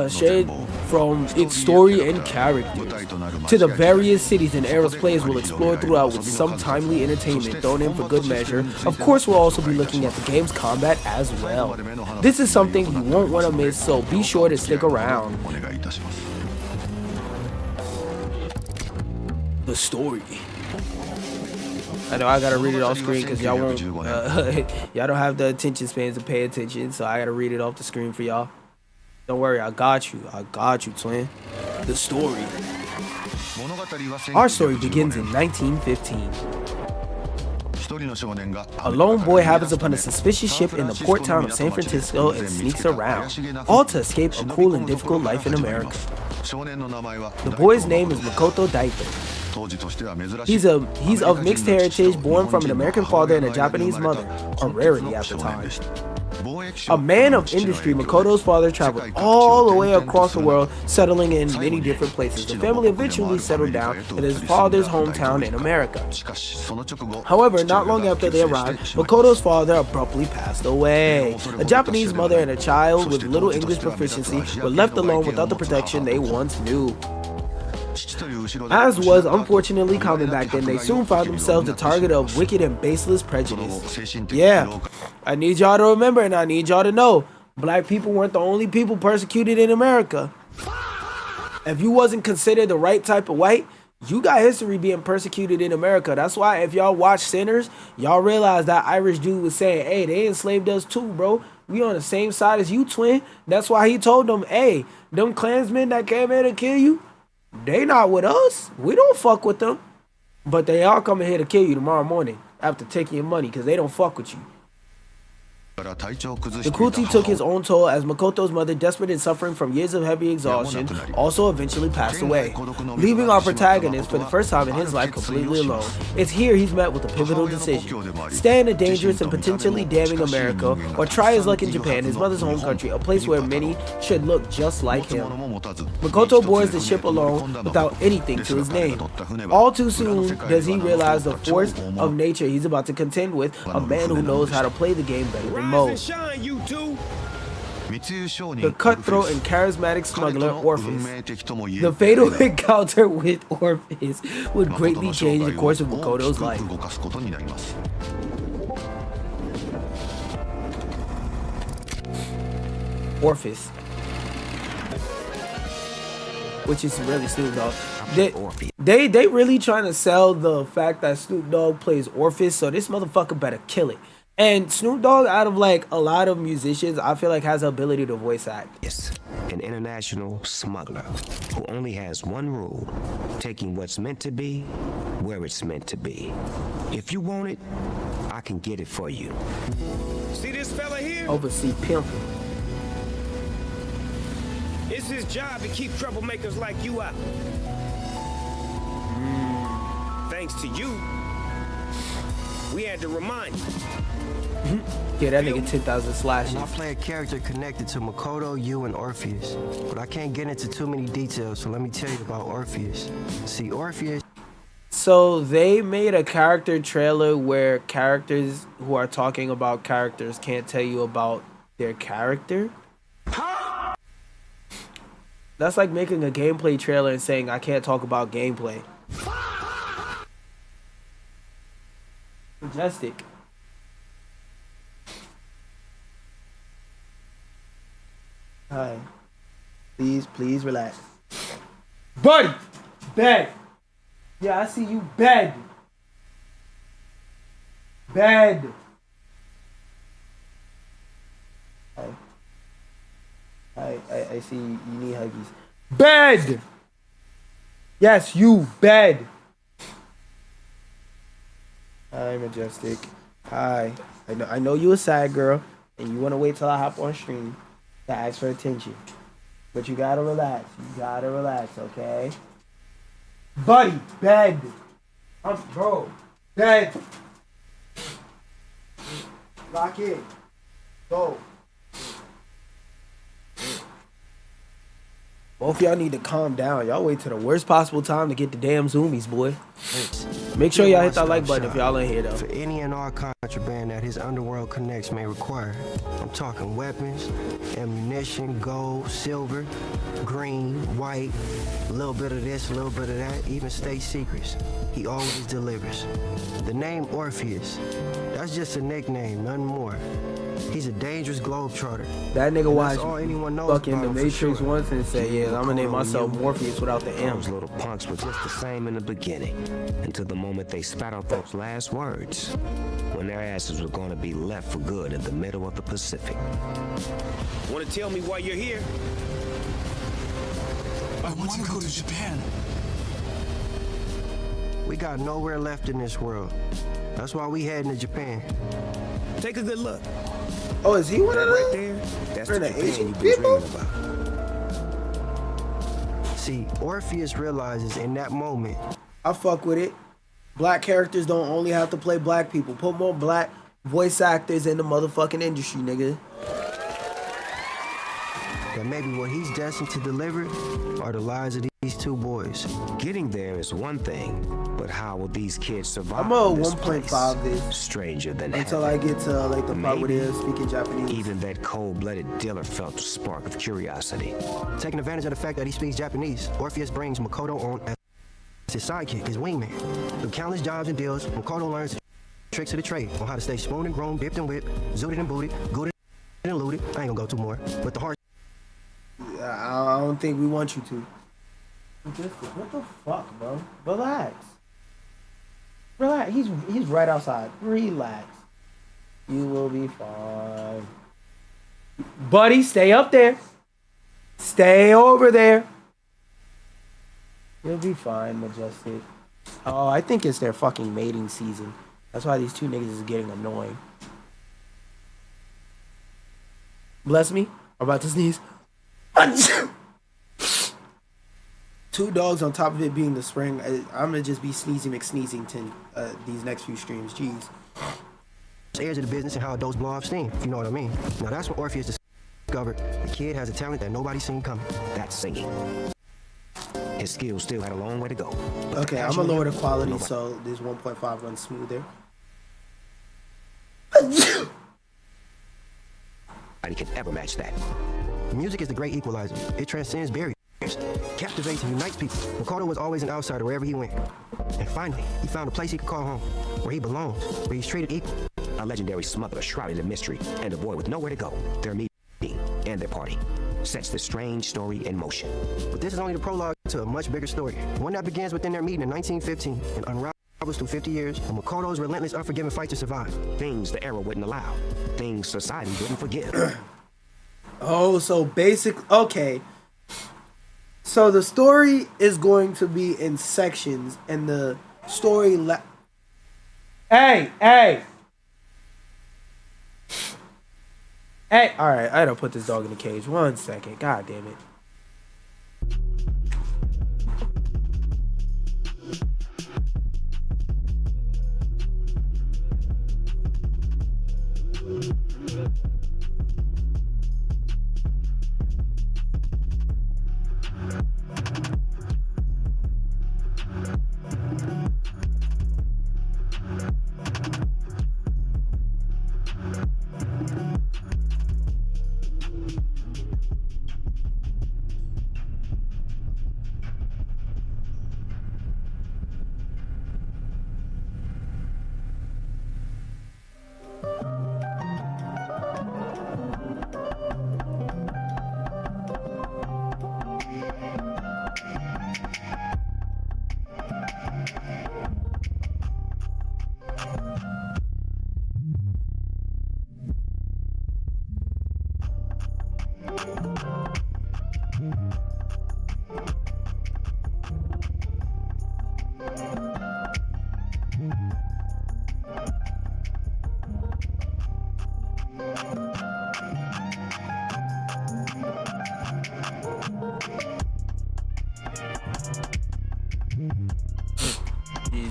Shade from its story and characters to the various cities and eras players will explore throughout with some timely entertainment thrown in for good measure. Of course, we'll also be looking at the game's combat as well. This is something you won't want to miss, so be sure to stick around. The story. I know I gotta read it off screen because y'all won't, y'all don't have the attention spans to pay attention, so I gotta read it off the screen for y'all. Don't worry, I got you, twin. The story. Our story begins in 1915. A lone boy happens upon a suspicious ship in the port town of San Francisco and sneaks around, all to escape a cruel and difficult life in America. The boy's name is Makoto Daito. He's of mixed heritage, born from an American father and a Japanese mother, a rarity at the time. A man of industry, Makoto's father traveled all the way across the world, settling in many different places. The family eventually settled down in his father's hometown in America. However, not long after they arrived, Makoto's father abruptly passed away. A Japanese mother and a child with little English proficiency were left alone without the protection they once knew. As was unfortunately common back then, they soon found themselves the target of wicked and baseless prejudice. Yeah, I need y'all to remember and I need y'all to know, black people weren't the only people persecuted in America. If you wasn't considered the right type of white, you got history being persecuted in America. That's why if y'all watch Sinners, y'all realize that Irish dude was saying, hey, they enslaved us too, bro. We on the same side as you, twin. That's why he told them, hey, them Klansmen that came here to kill you, they not with us. We don't fuck with them. But they are coming here to kill you tomorrow morning after taking your money because they don't fuck with you. The cruelty took his own toll as Makoto's mother, desperate and suffering from years of heavy exhaustion, also eventually passed away, leaving our protagonist for the first time in his life completely alone. It's here he's met with a pivotal decision: stay in a dangerous and potentially damning America, or try his luck in Japan, his mother's home country, a place where many should look just like him. Makoto boards the ship alone without anything to his name. All too soon does he realize the force of nature he's about to contend with, a man who knows how to play the game better than most. The cutthroat and charismatic smuggler Orpheus. The fatal encounter with Orpheus would greatly change the course of Makoto's life. Orpheus, which is really Snoop Dogg. They really trying to sell the fact that Snoop Dogg plays Orpheus, so this motherfucker better kill it. And Snoop Dogg, out of like a lot of musicians, I feel like has the ability to voice act. Yes, an international smuggler who only has one rule: taking what's meant to be where it's meant to be. If you want it, I can get it for you. See this fella here? Oversee pimping. It's his job to keep troublemakers like you out. Thanks to you, we had to remind you. Yeah, that nigga 10,000 slashes. I play a character connected to Makoto, you, and Orpheus. But I can't get into too many details, so let me tell you about Orpheus. See, Orpheus... So they made a character trailer where characters who are talking about characters can't tell you about their character? That's like making a gameplay trailer and saying, I can't talk about gameplay. Majestic. Hi. Please relax. Buddy! Bed! Yeah, I see you. Bed! Bed! I see you need huggies. Bed! Yes, you. Bed! Hi, Majestic. Hi. I know you a sad girl, and you want to wait till I hop on stream to ask for attention. But you gotta relax. You gotta relax, okay? Buddy, bed. Bro, bed. Lock in. Go. Both y'all need to calm down. Y'all wait till the worst possible time to get the damn zoomies, boy. Make sure y'all hit that like button if y'all ain't here though. For any and all contraband that his underworld connects may require. I'm talking weapons, ammunition, gold, silver, green, white, a little bit of this, a little bit of that, even state secrets. He always delivers. The name Orpheus, that's just a nickname, nothing more. He's a dangerous globetrotter. That nigga watched fucking The Matrix once and said, yeah, I'm gonna name myself Morpheus without the M. Those little punks were just the same in the beginning, until the moment they spat out those last words, when their asses were gonna be left for good in the middle of the Pacific. Want to tell me why you're here? I want to go to Japan. We got nowhere left in this world. That's why we heading to Japan. Take a good look. Oh, is he one of Right them? there, that's For the the Japan Asian you've been people? dreaming about. See, Orpheus realizes in that moment, I fuck with it. Black characters don't only have to play black people. Put more black voice actors in the motherfucking industry, nigga. that maybe what he's destined to deliver are the lives of these two boys. Getting there is one thing, but how will these kids survive? I'm a in this 1.5 place? this Stranger than until heaven. I get to like the part where Maybe. they're speaking Japanese. Even that cold-blooded dealer felt a spark of curiosity. Taking advantage of the fact that he speaks Japanese, Orpheus brings Makoto on as his sidekick, his wingman. Through countless jobs and deals, Makoto learns the tricks of the trade on how to stay spooned and grown, dipped and whipped, zooted and booted, gooded and looted. I ain't gonna go two more. But the hard I don't think we want you to. What the fuck, bro? Relax. Relax. He's right outside. Relax. You will be fine. Buddy, stay up there. Stay over there. You'll be fine, Majestic. Oh, I think it's their fucking mating season. That's why these two niggas is getting annoying. Bless me. I'm about to sneeze. Two dogs on top of it being the spring. I'm gonna just be sneezy McSneezington these next few streams. Jeez. heirs of the business and how those blow off steam, if you know what I mean. Now that's when Orpheus discovered the kid has a talent that nobody's seen coming. That's singing. His skills still had a long way to go. Okay, I'm gonna lower the quality so this 1.5 runs smoother. Nobody can ever match that. Music is the great equalizer. It transcends barriers, captivates and unites people. Makoto was always an outsider wherever he went. And finally, he found a place he could call home, where he belongs, where he's treated equal. A legendary smuggler shrouded in mystery, and a boy with nowhere to go. Their meeting and their party sets this strange story in motion. But this is only the prologue to a much bigger story. One that begins within their meeting in 1915 and unravels through 50 years of Makoto's relentless, unforgiving fight to survive. Things the era wouldn't allow. Things society wouldn't forgive. Oh, so okay. So the story is going to be in sections, and the story Hey! Alright, I gotta put this dog in the cage. 1 second. God damn it.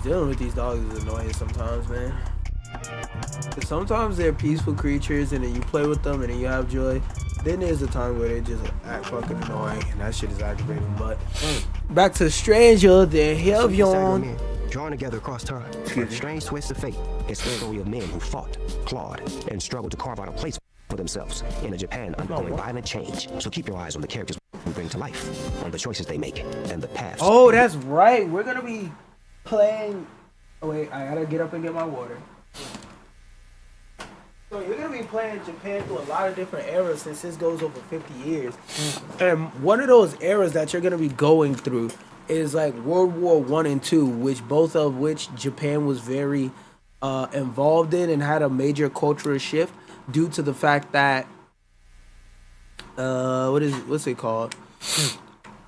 Dealing with these dogs is annoying sometimes, man. 'Cause sometimes they're peaceful creatures, and then you play with them, and then you have joy. Then there's a time where they just act fucking annoying, and that shit is aggravating. But back to Stranger, the Helvion. Drawn together across time. Strange twists of fate. It's the story of men who fought, clawed, and struggled to carve out a place for themselves in a Japan undergoing violent change. So keep your eyes on the characters we bring to life, on the choices they make, and the paths. Oh, that's right. We're gonna be playing. Oh wait, I gotta get up and get my water. So you're gonna be playing Japan through a lot of different eras since this goes over 50 years. And one of those eras that you're gonna be going through is like World War I and II, which both of which Japan was very involved in and had a major cultural shift due to the fact that what's it called?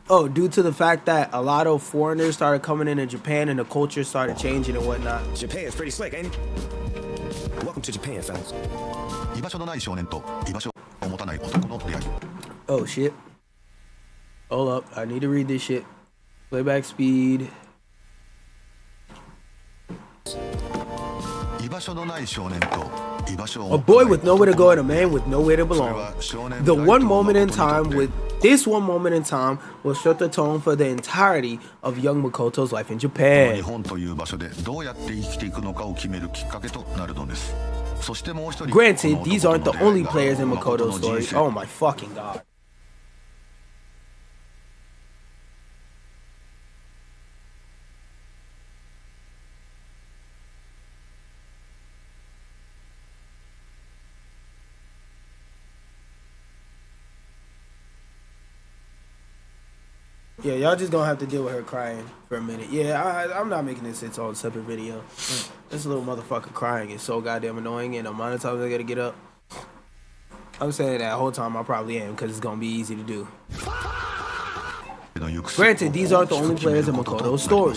Oh, due to the fact that a lot of foreigners started coming into Japan and the culture started changing and whatnot. Japan's pretty slick, ain't it? Welcome to Japan, fellas. 居場所のない少年と居場所を持たない男の出会い。 Oh shit. Hold up. I need to read this shit. Playback speed. 居場所のない少年と居場所を A 持たない boy with nowhere to go and a man with nowhere to belong. The one moment in time with this one moment in time will set the tone for the entirety of young Makoto's life in 日 Japan. 本という場所でどうやって生きていくのかを決めるきっかけとなるのです。そしてもう一人 Granted, この these 男 aren't と the の出会 only いが players in 誠の Makoto's 人 story. 生 Oh my fucking god. Yeah, y'all just gonna have to deal with her crying for a minute. Yeah, I'm not making this its own separate video. This little motherfucker crying is so goddamn annoying, and the amount of times I gotta get up. I'm saying that whole time I probably am, because it's gonna be easy to do. Granted, these aren't the only players in Makoto's story.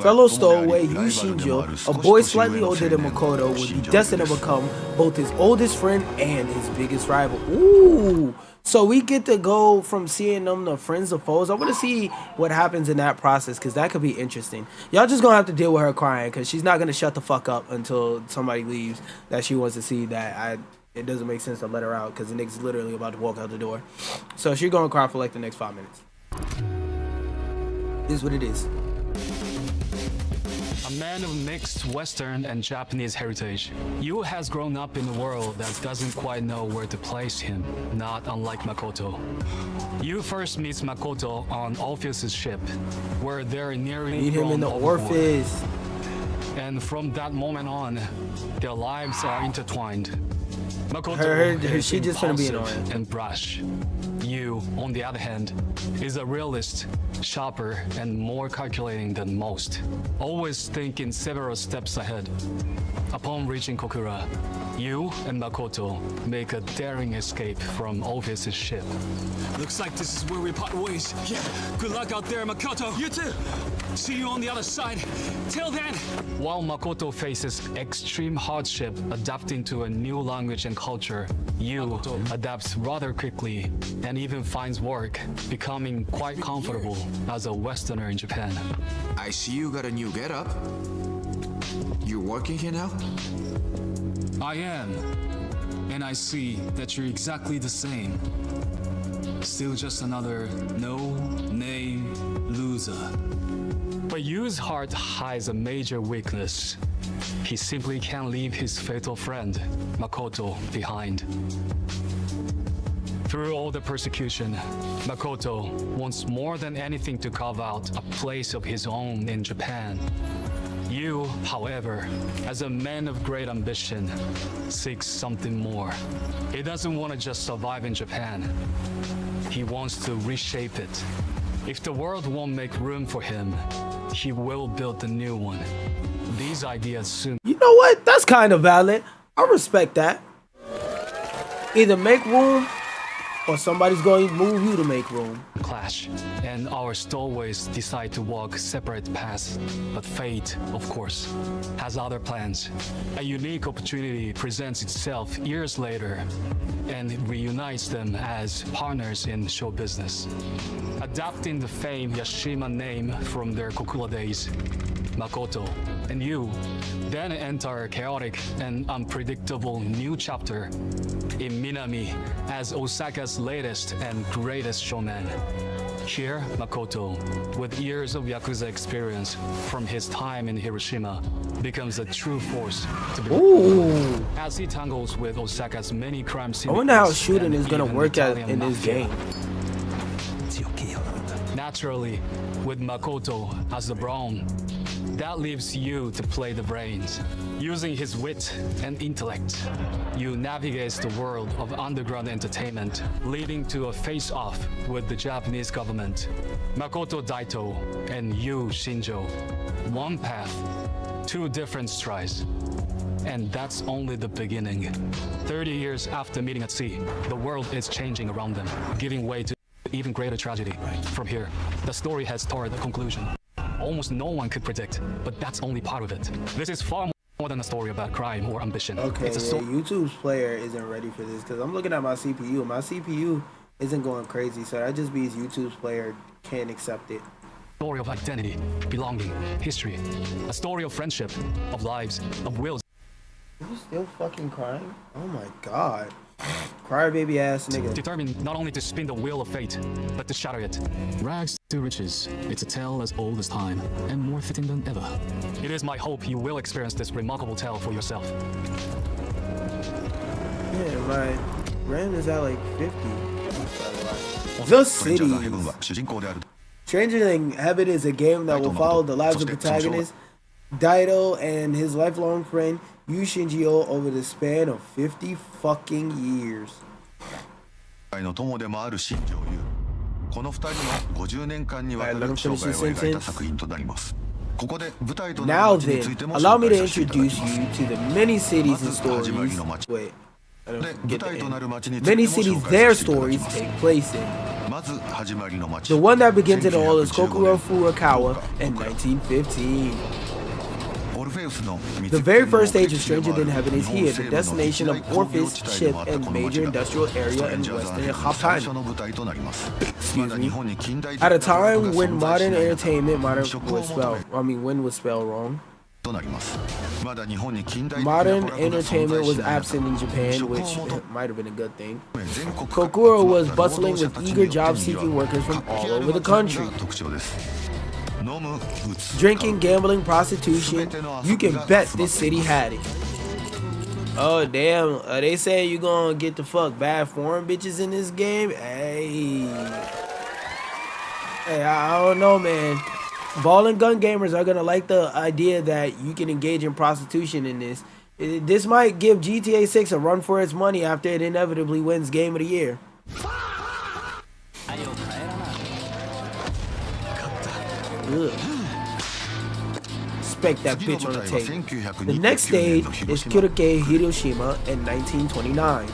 Fellow stowaway Yu Shinjo, a boy slightly older than Makoto, would be destined to become both his oldest friend and his biggest rival. Ooh! So we get to go from seeing them to friends to foes. I want to see what happens in that process, because that could be interesting. Y'all just gonna have to deal with her crying, because she's not gonna shut the fuck up until somebody leaves that she wants to see. It doesn't make sense to let her out, because the nigga's literally about to walk out the door. So she's gonna cry for like the next 5 minutes. This is what it is. A man of mixed Western and Japanese heritage, Yu has grown up in a world that doesn't quite know where to place him, not unlike Makoto. Yu first meets Makoto on Orpheus's ship, where they're nearly Meet him in the overboard. Orpheus. And from that moment on, their lives are intertwined. Makoto is she just gonna be impulsive annoying. and brash. Yu, on the other hand, is a realist, sharper, and more calculating than most, always thinking several steps ahead. Upon reaching Kokura, Yu and Makoto make a daring escape from Orpheus's ship. Looks like this is where we part ways. Yeah. Good luck out there, Makoto. You too. See you on the other side. Till then. While Makoto faces extreme hardship adapting to a new language and culture, Yu adapts rather quickly and even finds work, becoming quite comfortable as a Westerner in Japan. I see you got a new getup. You're working here now? I am. And I see that you're exactly the same. Still just another no-name loser. But Yu's heart hides a major weakness. He simply can't leave his fatal friend, Makoto, behind. Through all the persecution, Makoto wants more than anything to carve out a place of his own in Japan. Yu, however, as a man of great ambition, seeks something more. He doesn't want to just survive in Japan. He wants to reshape it. If the world won't make room for him, he will build a new one. These ideas soon. You know what? That's kind of valid. I respect that. Either make room or somebody's going to move you to make room. Clash, and our stowaways decide to walk separate paths. But fate, of course, has other plans. A unique opportunity presents itself years later and reunites them as partners in show business. Adapting the famed Yashima name from their Kokura days, Makoto and Yu then enter a chaotic and unpredictable new chapter in Minami as Osaka's latest and greatest showman. Here, Makoto, with years of Yakuza experience from his time in Hiroshima, becomes a true force to be Ooh. as he tangles with Osaka's many crime I wonder how syndicates shooting and is going to even work out Italian in this mafia. game. Naturally, with Makoto as the brawn, that leaves Yu to play the brains. Using his wit and intellect, Yu navigates the world of underground entertainment, leading to a face-off with the Japanese government. Makoto Daito and Yu Shinjo. One path, two different strides. And that's only the beginning. 30 years after meeting at sea, the world is changing around them, giving way to even greater tragedy. From here, the story heads toward a conclusion. Almost no one could predict, but that's only part of it. This is far more than a story about crime or ambition. Okay, It's a story YouTube's player isn't ready for this because I'm looking at my CPU. My CPU isn't going crazy, so that just means YouTube's player can't accept it. Story of identity, belonging, history. A story of friendship, of lives, of wills. Are you still fucking crying? Oh my god. Crybaby ass nigga. Determined not only to spin the wheel of fate, but to shatter it. Rags to riches. It's a tale as old as time, and more fitting than ever. It is my hope you will experience this remarkable tale for yourself. Yeah, my RAM is at like 50. The Cities. Stranger Than Heaven is a game that will follow the lives of protagonist Daido and his lifelong friend Yu Shinjio over the span of 50 fucking years. Now then, allow me to introduce you to the many cities and stories. Wait, I don't get the end. Many cities their stories take place in. The one that begins it all is Kokuro Furukawa in 1915. The very first stage of Stranger Than Heaven is here, the destination of Orpheus ship and major industrial area in western Qaptain. Excuse me. At a time when modern entertainment, when was spelled wrong. Modern entertainment was absent in Japan, which might have been a good thing. Kokuro was bustling with eager job-seeking workers from all over the country. Drinking, gambling, prostitution, you can bet this city had it. Oh damn, are they saying you gonna get the fuck bad foreign bitches in this game? Hey, I don't know, man. Ball and gun gamers are gonna like the idea that you can engage in prostitution in this. This might give GTA 6 a run for its money after it inevitably wins Game of the Year. Ugh. Spec that bitch on the table. The next stage is Kyoto, Hiroshima in 1929.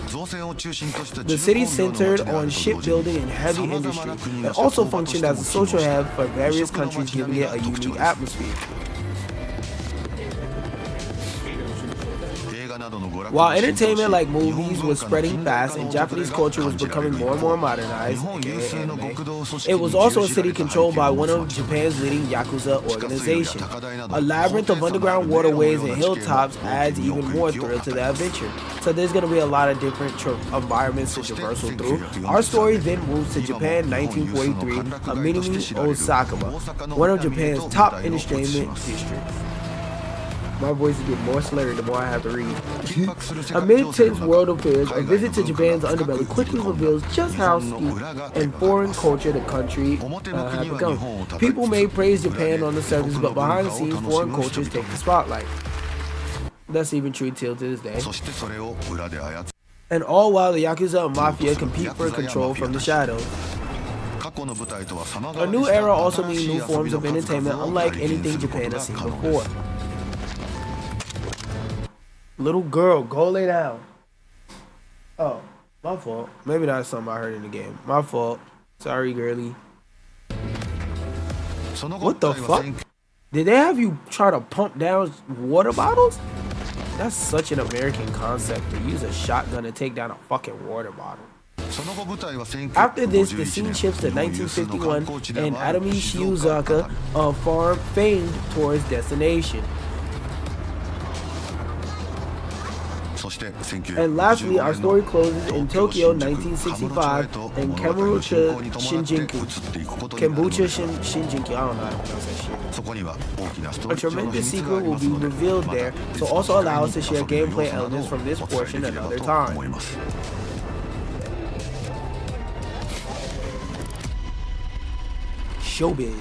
The city centered on shipbuilding and heavy industry. It also functioned as a social hub for various countries, giving it a unique atmosphere. While entertainment like movies was spreading fast and Japanese culture was becoming more and more modernized, it was also a city controlled by one of Japan's leading Yakuza organizations. A labyrinth of underground waterways and hilltops adds even more thrill to the adventure. So there's going to be a lot of different environments to traverse through. Our story then moves to Japan 1943, a Minami Osakama, one of Japan's top entertainment districts. My voice is getting more slurred the more I have to read. Amid tense world affairs, a visit to Japan's underbelly quickly reveals just how steep and foreign culture the country had become. People may praise Japan on the surface, but behind the scenes, foreign cultures take the spotlight. That's even true till to this day. And all while the Yakuza and Mafia compete for control from the shadows. A new era also means new forms of entertainment unlike anything Japan has seen before. Little girl, go lay down. Oh, my fault. Maybe that's something I heard in the game. My fault. Sorry, girly. What the fuck? Did they have you try to pump down water bottles? That's such an American concept to use a shotgun to take down a fucking water bottle. After this, the scene shifts to 1951 and Adami Shiozaka, a farm famed tourist destination. And lastly, our story closes in Tokyo 1965 and Kombucha Shinjuku. I don't know how to pronounce that shit. A tremendous secret will be revealed there, so also allow us to share gameplay elements from this portion another time. Showbiz.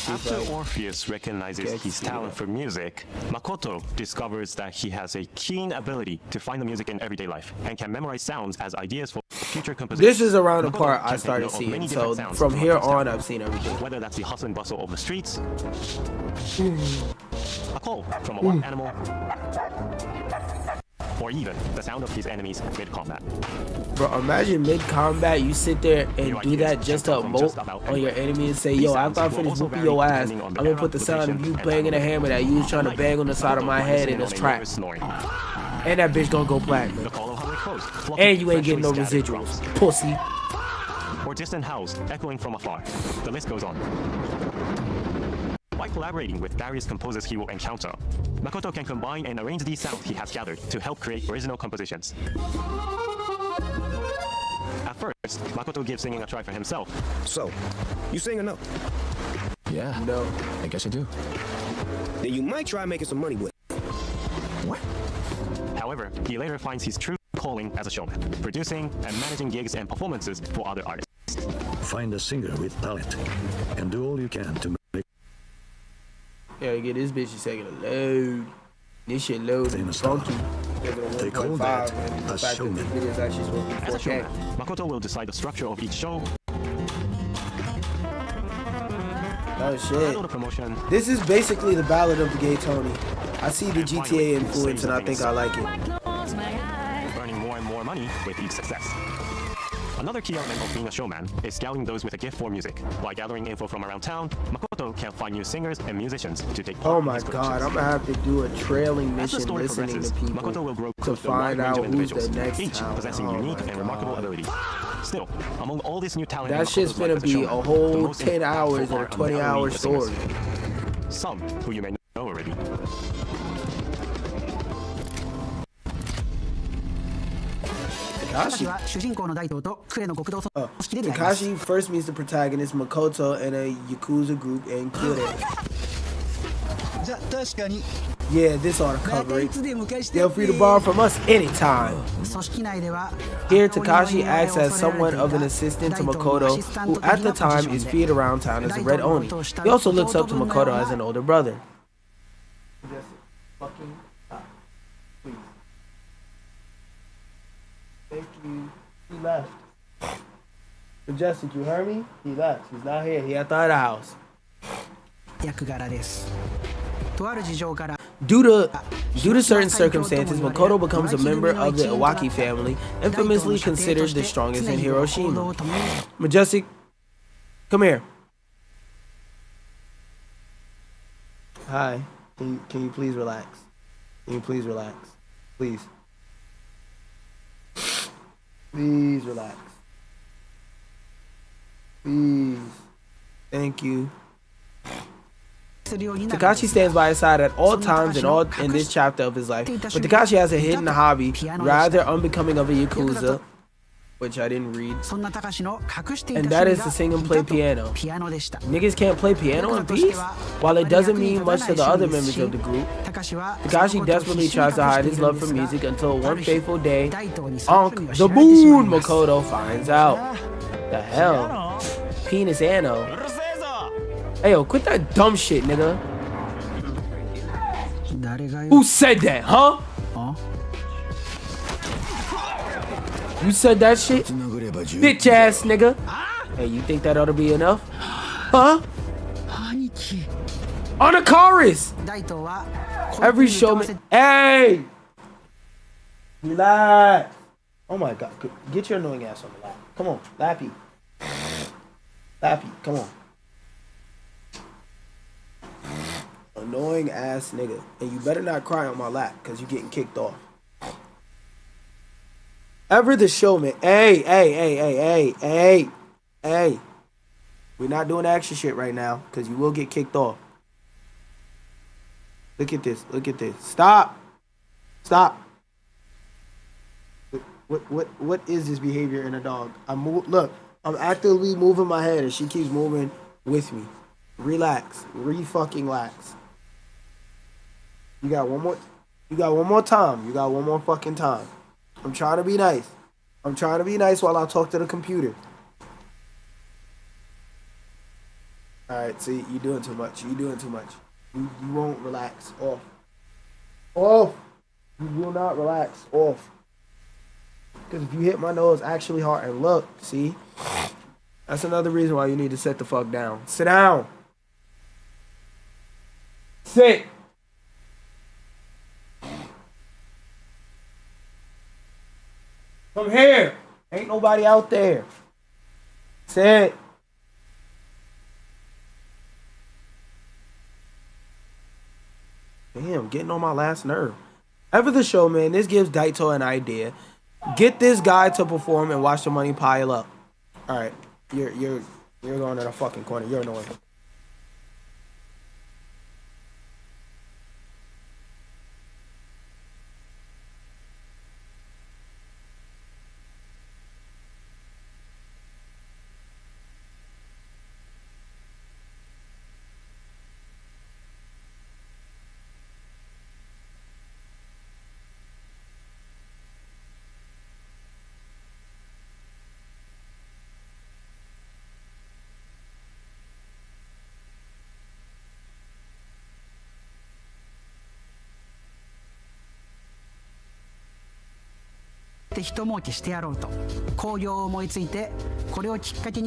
After Orpheus recognizes his talent for music, Makoto discovers that he has a keen ability to find the music in everyday life and can memorize sounds as ideas for future compositions. This is around the part I started seeing, so from here on I've seen everything. Whether that's the hustle and bustle of the streets, a call from a wild animal, or even the sound of his enemies mid-combat. Bro, imagine mid-combat, you sit there and do that just to emote on your enemy and say, yo, after I finish whooping your ass, I'm gonna put the sound of you banging a hammer that you was trying to bang on the side of my head in this track. And that bitch gonna go platinum. And you ain't getting no residuals, pussy. Or distant howls echoing from afar. The list goes on. By collaborating with various composers he will encounter, Makoto can combine and arrange these sounds he has gathered to help create original compositions. At first, Makoto gives singing a try for himself. So, you sing or no? Yeah, No. I guess I do. Then you might try making some money with it. What? However, he later finds his true calling as a showman, producing and managing gigs and performances for other artists. Find a singer with talent and do all you can to make Yeah, get this bitch a second to load. This shit loads and funky. They call that a showman. This video is actually supposed to be As a 4K. showman, Makoto will decide the structure of each show, Oh shit. handle the promotion, This is basically the Ballad of the Gay Tony. I see the GTA influence and I think I like it. earning more and more money with each success. Another key element of being a showman is scouting those with a gift for music. By gathering info from around town, Makoto can find new singers and musicians to take part Oh in my his god, productions. I'm gonna have to do a trailing As the mission story listening progresses, to people Makoto will grow to close to a wide find range out of who's individuals, the next each talent. possessing Oh unique my and remarkable God. abilities. Still, among all this new talent, That in shit's Makoto's life gonna as be showman, a the whole most 10 hours impactful and a are 20-hour undoubtedly the singers. story. Some who you may know already. Takashi. Takashi first meets the protagonist Makoto in a Yakuza group in Kyoto. Yeah, this ought to cover it. Feel free to borrow from us anytime. Here, Takashi acts as somewhat of an assistant to Makoto, who at the time is feared around town as a Red Oni. He also looks up to Makoto as an older brother. Thank you. He left. Majestic, you heard me? He left. He's not here. He at the other house. Due to certain circumstances, Makoto becomes a member of the Iwaki family, infamously considered the strongest in Hiroshima. Majestic, come here. Hi. Can you please relax? Can you please relax? Please. Please relax. Please. Thank you. Takashi stands by his side at all times in this chapter of his life, but Takashi has a hidden hobby, rather unbecoming of a Yakuza, which I didn't read, and that is to sing and play piano. Niggas can't play piano in peace? While it doesn't mean much to the other members of the group, Takashi desperately tries to hide his love for music until one fateful day, the Moon Makoto finds out. The hell? Penis Anno. Hey yo, quit that dumb shit, nigga. Who said that, huh? You said that shit? Bitch ass nigga. Hey, you think that ought to be enough? Huh? On a chorus! Every showman. Hey! Relax. Oh my god. Get your annoying ass on the lap. Come on, Lappy. Lappy, come on. Annoying ass nigga. And you better not cry on my lap, because you're getting kicked off. Ever the showman. Hey. We're not doing action shit right now, because you will get kicked off. Look at this. Stop. What is this behavior in a dog? Look, I'm actively moving my head and she keeps moving with me. Relax. Re-fucking lax. You got one more time. You got one more fucking time. I'm trying to be nice. While I talk to the computer. Alright, see, you're doing too much. You won't relax. Off. You will not relax. Off. Because if you hit my nose actually hard and look, see? That's another reason why you need to sit the fuck down. Sit down. Sit. Come here. Ain't nobody out there. Sit. Damn, getting on my last nerve. After the show, man, this gives Daito an idea. Get this guy to perform and watch the money pile up. All right, you're going to the fucking corner. You're annoying.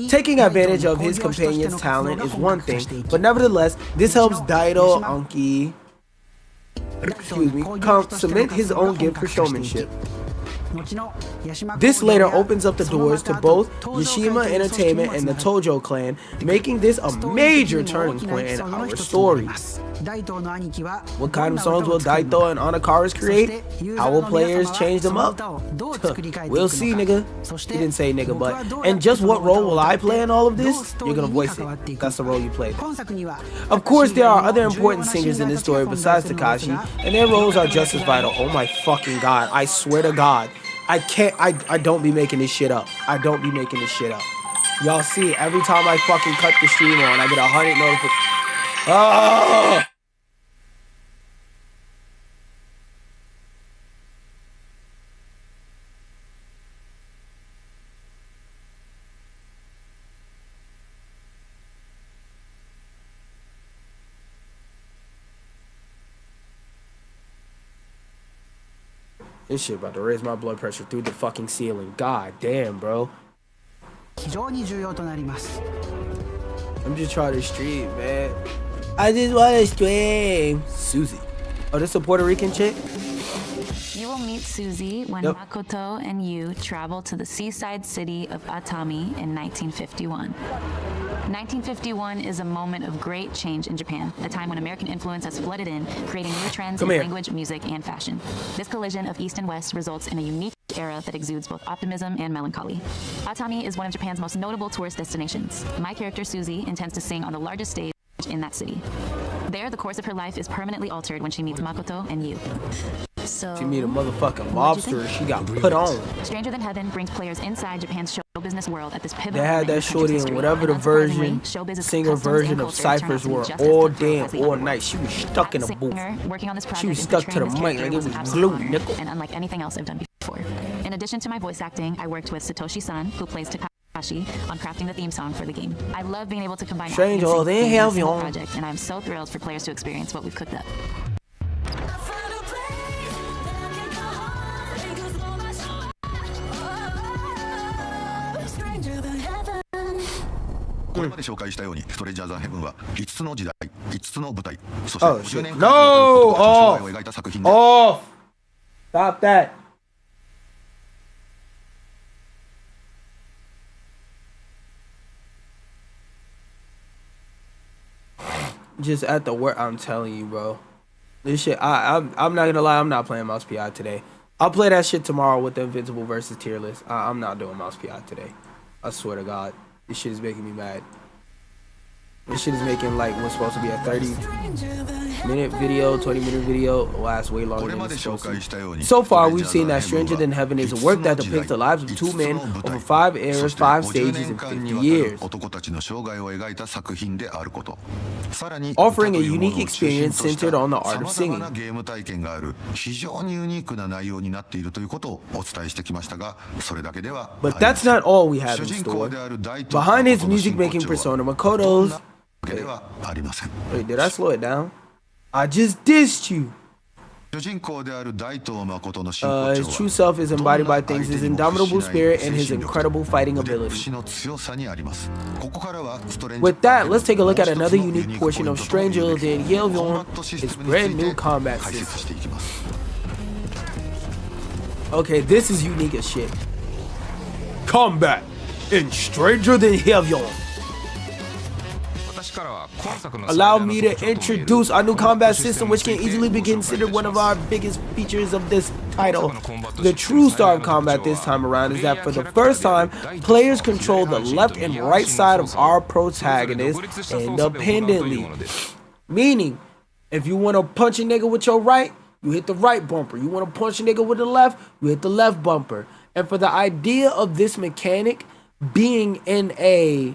Taking advantage of his companion's talent is one thing, but nevertheless, this helps Daito Anki, cement his own gift for showmanship. This later opens up the doors to both Yashima Entertainment and the Tojo clan, making this a major turning point in our story. What kind of songs will Daito and Anakaris create? How will players change them up? We'll see, nigga. He didn't say nigga, but. And just what role will I play in all of this? You're gonna voice it. That's the role you play. Of course, there are other important singers in this story besides Takashi, and their roles are just as vital. Oh my fucking god. I swear to god. I can't, I don't be making this shit up. I don't be making this shit up. Y'all see, every time I fucking cut the stream on, I get 100 notifications. Oh! This shit about to raise my blood pressure through the fucking ceiling. God damn, bro. I'm just trying to stream, man. I just want to stream. Susie. Oh, this a Puerto Rican chick? You will meet Susie when Makoto and you travel to the seaside city of Atami in 1951. 1951 is a moment of great change in Japan, a time when American influence has flooded in, creating new trends in language, music, and fashion. This collision of East and West results in a unique era that exudes both optimism and melancholy. Atami is one of Japan's most notable tourist destinations. My character, Susie, intends to sing on the largest stage in that city. There, the course of her life is permanently altered when she meets Makoto and you. So, she meet a motherfucking lobster. She got put on. Stranger Than Heaven brings players inside Japan's show business world at this pivotal They had that shorty in whatever the singer version of Cyphers were all day and all night. She was stuck in a booth. She was stuck to the mic like it was glue, nickel. And unlike anything else I've done before. In addition to my voice acting, I worked with Satoshi-san, who plays Takashi, on crafting the theme song for the game. I love being able to combine project, and I'm so thrilled for players to experience what we've cooked up. Oh shit. No! Off! Stop that. Just at the work, I'm telling you, bro. This shit, I'm not gonna lie, I'm not playing Mouse PI today. I'll play that shit tomorrow with the Invincible versus tier list. I'm not doing Mouse PI today. I swear to God. This shit is making me mad. This shit is making like what's supposed to be a 30-minute video, 20-minute video last way longer than it's supposed to. So far, we've seen that Stranger Than Heaven is a work that depicts the lives of two men over 5 eras, 5 stages, and 50 years. Offering a unique experience centered on the art of singing. But that's not all we have in store. Behind his music-making persona, Makoto's... Wait, did I slow it down? I just dissed you. His true self is embodied by things, his indomitable spirit and his incredible fighting ability. With that, let's take a look at another unique portion of Stranger Than Heaven, his brand new combat system. Okay, this is unique as shit. combat in Stranger Than Heaven. Allow me to introduce our new combat system, which can easily be considered one of our biggest features of this title. The true star of combat this time around is that for the first time, players control the left and right side of our protagonist independently. Meaning, if you want to punch a nigga with your right, you hit the right bumper. You want to punch a nigga with the left, you hit the left bumper. And for the idea of this mechanic being in a...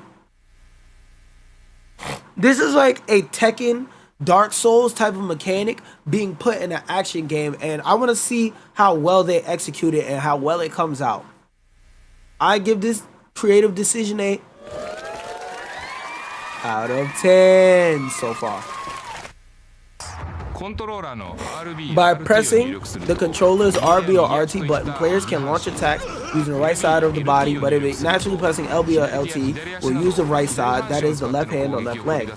This is like a Tekken, Dark Souls type of mechanic being put in an action game, and I want to see how well they execute it and how well it comes out. I give this creative decision a out of 10 so far. By pressing the controller's RB or RT button, players can launch attacks using the right side of the body, but if it's naturally pressing LB or LT, will use the right side, that is the left hand or left leg.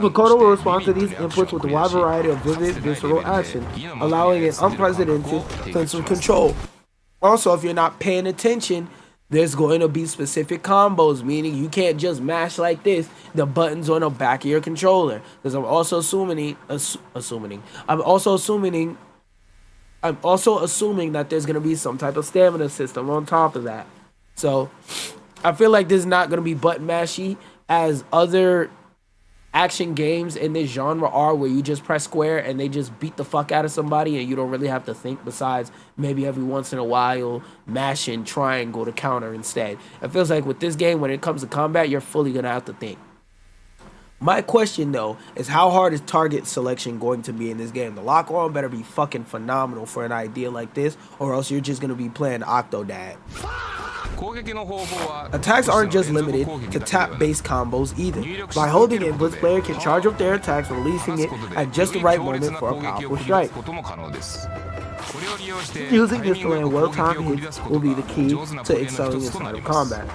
Makoto will respond to these inputs with a wide variety of vivid, visceral action, allowing an unprecedented sense of control. Also, if you're not paying attention, there's going to be specific combos, meaning you can't just mash like this the buttons on the back of your controller. Because I'm also assuming that there's going to be some type of stamina system on top of that. So I feel like this is not going to be button mashy as other action games in this genre are, where you just press square and they just beat the fuck out of somebody and you don't really have to think, besides maybe every once in a while mashing triangle to counter instead. It feels like with this game, when it comes to combat, you're fully gonna have to think. My question though is, how hard is target selection going to be in this game? The lock on better be fucking phenomenal for an idea like this, or else you're just gonna be playing Octodad. Attacks aren't just limited to tap-based combos either. By holding inputs, player can charge up their attacks, releasing it at just the right moment for a powerful strike. Using this to land well-timed hits will be the key to excelling inside of combat.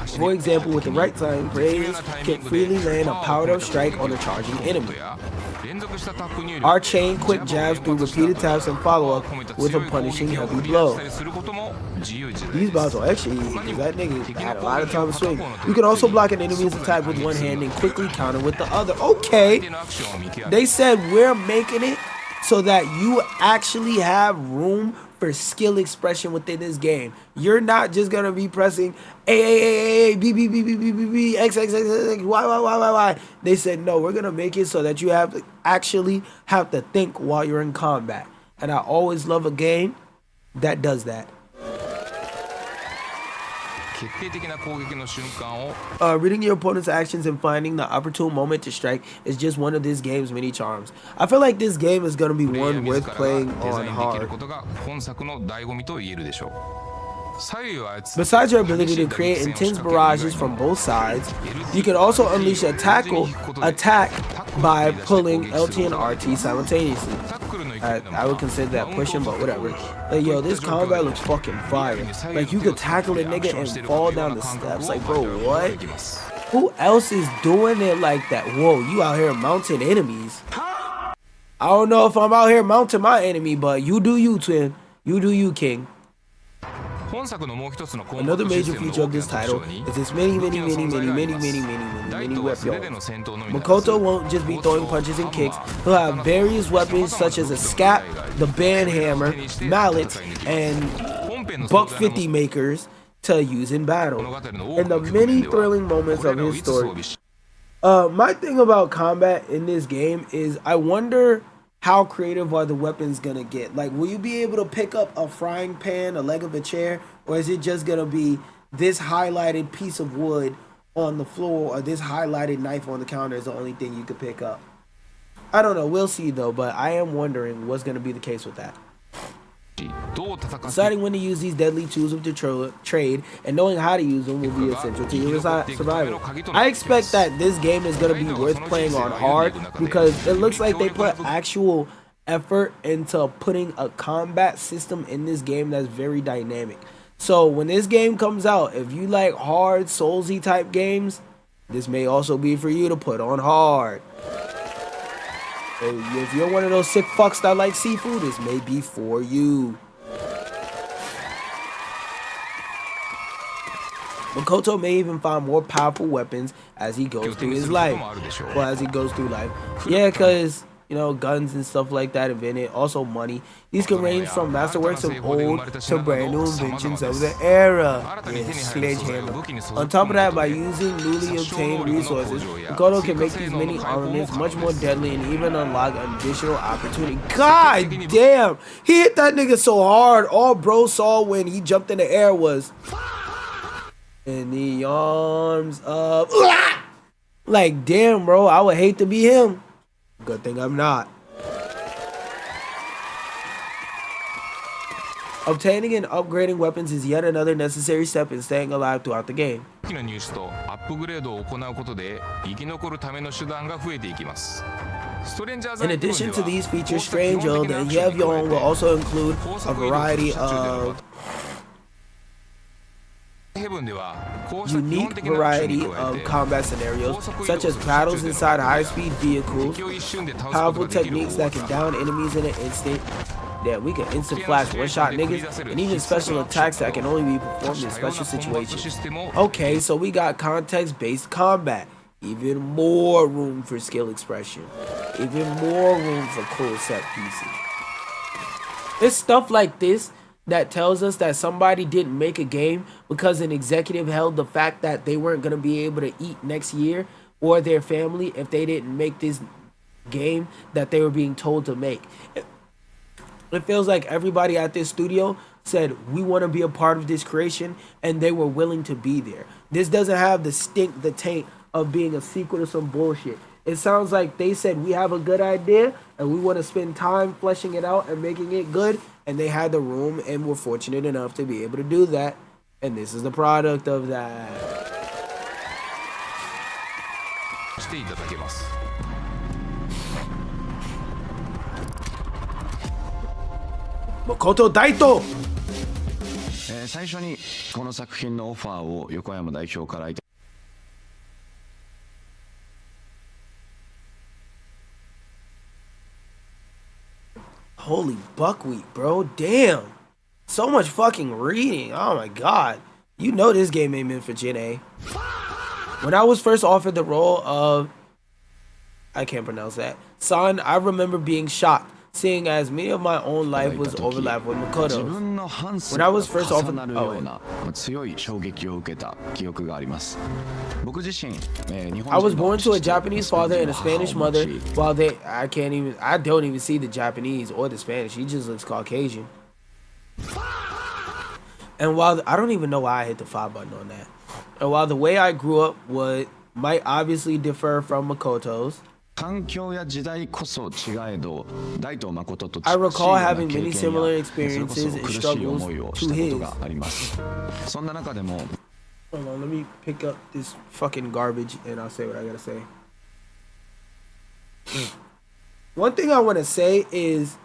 For example, with the right time, players can freely land a powered-up strike on a charging enemy. Our chain quick jabs through repeated taps and follow-up with a punishing heavy blow. These bouts are actually easy because that nigga had a lot of time to swing. You can also block an enemy's attack with one hand and quickly counter with the other. Okay, they said we're making it so that you actually have room for skill expression within this game. You're not just gonna be pressing A, B, B, B, B, B, B, B, X, X, X, X, Y. They said no, we're gonna make it so that you have to actually have to think while you're in combat. And I always love a game that does that. Reading your opponent's actions and finding the opportune moment to strike is just one of this game's many charms. I feel like this game is going to be one worth playing on hard. Besides your ability to create intense barrages from both sides, you can also unleash a attack by pulling LT and RT simultaneously. I would consider that pushing, but whatever. Like, yo, this combat looks fucking fire. Like, you could tackle a nigga and fall down the steps. Like, bro, what? Who else is doing it like that? Whoa, you out here mounting enemies. I don't know if I'm out here mounting my enemy, but you do you, twin. You do you, king. Another major feature of this title is its many weapons. Makoto won't just be throwing punches and kicks. He'll have various weapons such as a scat, the band hammer, mallets, and buck 50 makers to use in battle. And the many thrilling moments of his story. My thing about combat in this game is I wonder how creative are the weapons gonna get? Like, will you be able to pick up a frying pan, a leg of a chair, or is it just gonna be this highlighted piece of wood on the floor, or this highlighted knife on the counter is the only thing you could pick up? I don't know, we'll see though, but I am wondering what's gonna be the case with that. Deciding when to use these deadly tools of the trade and knowing how to use them will be essential to your survival. I expect that this game is going to be worth playing on hard because it looks like they put actual effort into putting a combat system in this game that's very dynamic. So when this game comes out, if you like hard Soulsy type games, this may also be for you to put on hard. If you're one of those sick fucks that like seafood, this may be for you. Makoto may even find more powerful weapons as he goes through his life. Well, as he goes through life. Yeah, because, you know, guns and stuff like that invented. Also money. These can range from masterworks of old to brand new inventions of the era. Yeah, sledgehammer. On top of that, by using newly obtained resources, Makoto can make these mini armaments much more deadly and even unlock additional opportunity. God damn! He hit that nigga so hard. All bro saw when he jumped in the air was in the arms of... Like, damn, bro. I would hate to be him. Good thing I'm not. Obtaining and upgrading weapons is yet another necessary step in staying alive throughout the game. In addition to these features, Strange Old and Yevyon will also include a variety of unique variety of combat scenarios, such as battles inside high-speed vehicles, powerful techniques that can down enemies in an instant, that we can instant flash one-shot niggas, and even special attacks that can only be performed in special situations. Okay, so we got context-based combat, even more room for skill expression, even more room for cool set pieces. It's stuff like this that tells us that somebody didn't make a game because an executive held the fact that they weren't going to be able to eat next year, or their family, if they didn't make this game that they were being told to make. It feels like everybody at this studio said, we want to be a part of this creation, and they were willing to be there. This doesn't have the stink, the taint of being a sequel to some bullshit. It sounds like they said, we have a good idea, and we want to spend time fleshing it out and making it good, and they had the room and were fortunate enough to be able to do that, and this is the product of that. Makoto Daito! 最初にこの作品のオファーを横山代表からいた Holy buckwheat, bro. Damn. So much fucking reading. Oh my god. You know this game ain't meant for Gen A. When I was first offered the role of... I can't pronounce that. Son, I remember being shocked, seeing as many of my own life was overlapped with Makoto's. When I was first offered... I was born to a Japanese father and a Spanish mother, while I don't even see the Japanese or the Spanish. He just looks Caucasian. And while I don't even know why I hit the 5 button on that. And while the way I grew up might obviously differ from Makoto's, I recall having many similar experiences and struggles to his. Hold on, let me pick up this fucking garbage and I'll say what I gotta say. One thing I want to say is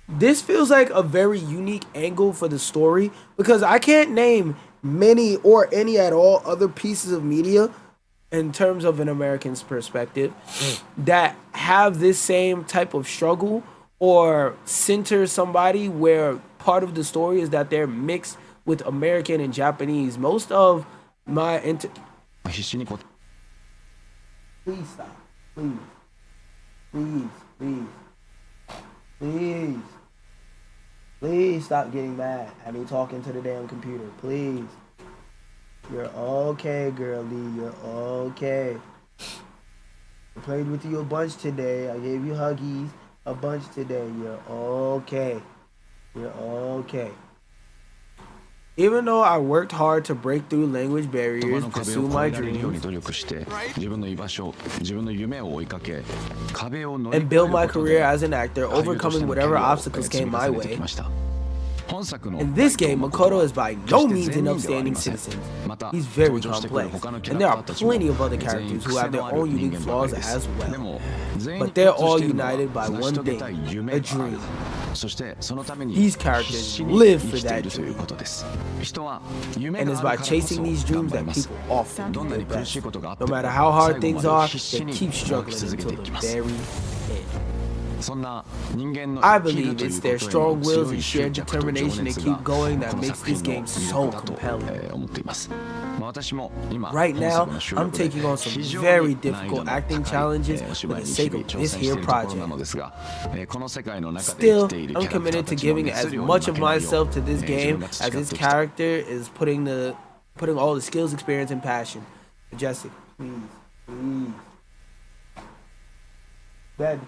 this feels like a very unique angle for the story, because I can't name many or any at all other pieces of media in terms of an American's perspective that have this same type of struggle or center somebody where part of the story is that they're mixed with American and Japanese. Most of my please stop. Please stop getting mad at me talking to the damn computer. Please. You're okay, girlie. You're okay. I played with you a bunch today. I gave you huggies a bunch today. You're okay. You're okay. Even though I worked hard to break through language barriers, pursue my dreams, and build my career as an actor, overcoming whatever obstacles came my way, in this game, Makoto is by no means an upstanding citizen. He's very complex, and there are plenty of other characters who have their own unique flaws as well. But they're all united by one thing, a dream. These characters live for that dream. And it's by chasing these dreams that people often do their best. No matter how hard things are, they keep struggling until the very end. I believe it's their strong wills and shared determination to keep going that makes this game so compelling. Right now, I'm taking on some very difficult acting challenges for the sake of this here project. Still, I'm committed to giving as much of myself to this game as this character is putting all the skills, experience, and passion. Majestic, please. Bed.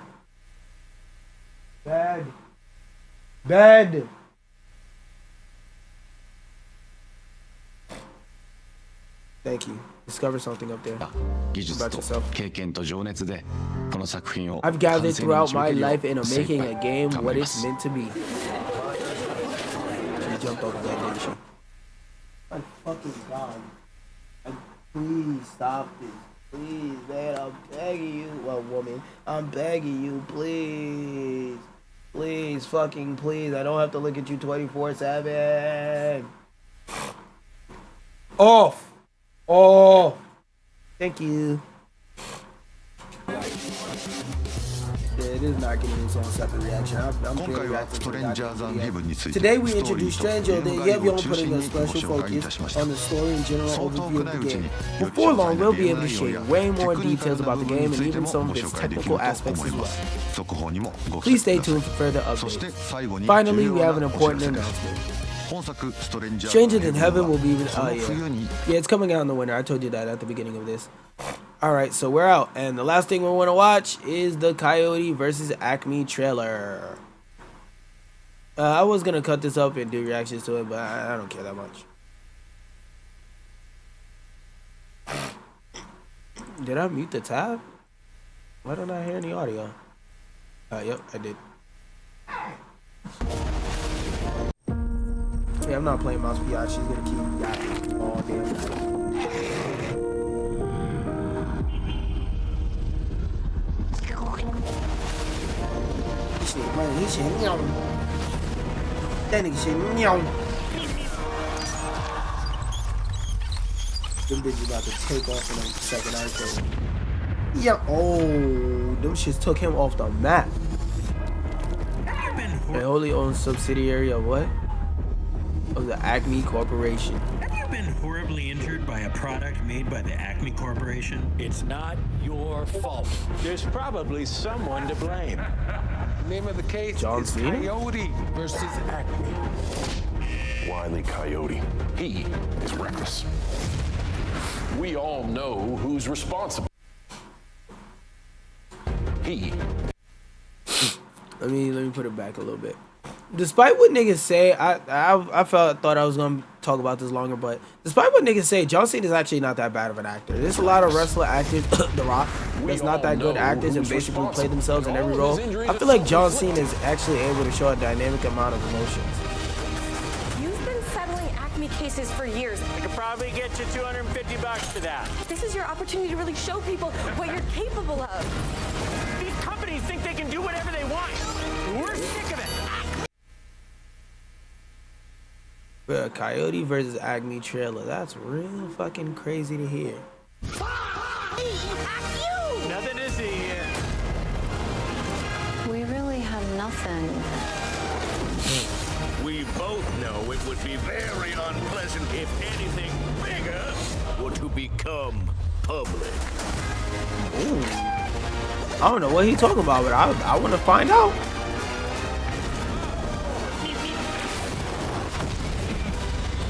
Thank you. Discover something up there about yourself. I've gathered throughout my life in making a game what it's meant to be. She jumped over that, didn't she? My fucking God. Please stop this. Please, man, I'm begging you. Well, woman, I'm begging you, please. Please, fucking please. I don't have to look at you 24/7. Off. Oh, thank you. Yeah, it is not getting its own separate reaction. I'm very reacting to that. Today we introduced Stranger, then Yevion putting a special focus on the story and general overview of the game. Before long, we'll be able to share way more details about the game and even some of its technical aspects as well. Please stay tuned for further updates. Finally, we have an important announcement. Stranger Than Heaven will be yeah, it's coming out in the winter. I told you that at the beginning of this. Alright, so we're out, and the last thing we want to watch is the Coyote versus Acme trailer. I was gonna cut this up and do reactions to it, but I don't care that much. Did I mute the tab? Why don't I hear any audio? Yep, I did. Yeah, I'm not playing Mouse PI. She's gonna keep yapping all damn night. He said, meow. That nigga said, meow. Them bitches about to take off in a second, I think. Yeah. Oh, them shits took him off the map. A wholly owned subsidiary of what? Of the Acme Corporation. Have you been horribly injured by a product made by the Acme Corporation? It's not your fault. There's probably someone to blame. The name of the case is Coyote versus Acme. Wile E. Coyote. He is reckless. We all know who's responsible. He. Let me put it back a little bit. Despite what niggas say, I thought I was gonna talk about this longer, but despite what niggas say, John Cena is actually not that bad of an actor. There's a lot of wrestler actors, The Rock, that's not that good actors and basically play themselves in every role. I feel like John Cena is actually able to show a dynamic amount of emotions. You've been settling Acme cases for years. I could probably get you $250 for that. This is your opportunity to really show people what you're capable of. These companies think they can do whatever they want. We're sick of it. Coyote versus Acme trailer. That's real fucking crazy to hear. Nothing to see here. We really have nothing. We both know it would be very unpleasant if anything bigger were to become public. Ooh. I don't know what he's talking about, but I want to find out.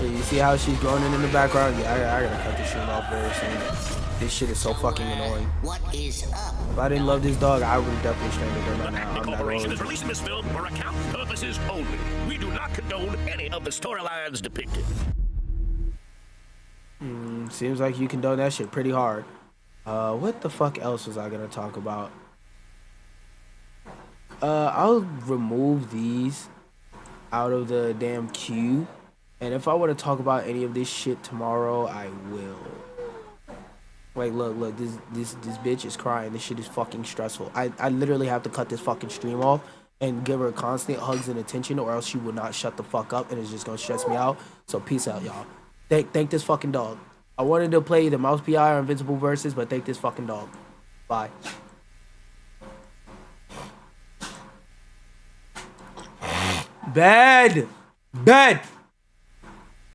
You see how she's groaning in the background? Yeah, I gotta cut this shit off very soon. This shit is so fucking annoying. What is up? If I didn't love this dog, I would have definitely strangled her by now. The corporation is releasing this film for account purposes only. We do not condone any of the storylines depicted. Seems like you condone that shit pretty hard. What the fuck else was I gonna talk about? I'll remove these out of the damn queue. And if I want to talk about any of this shit tomorrow, I will. Like, look, this bitch is crying. This shit is fucking stressful. I literally have to cut this fucking stream off and give her constant hugs and attention, or else she will not shut the fuck up, and it's just gonna stress me out. So peace out, y'all. Thank this fucking dog. I wanted to play the Mouse PI or Invincible Versus, but thank this fucking dog. Bye. Bad.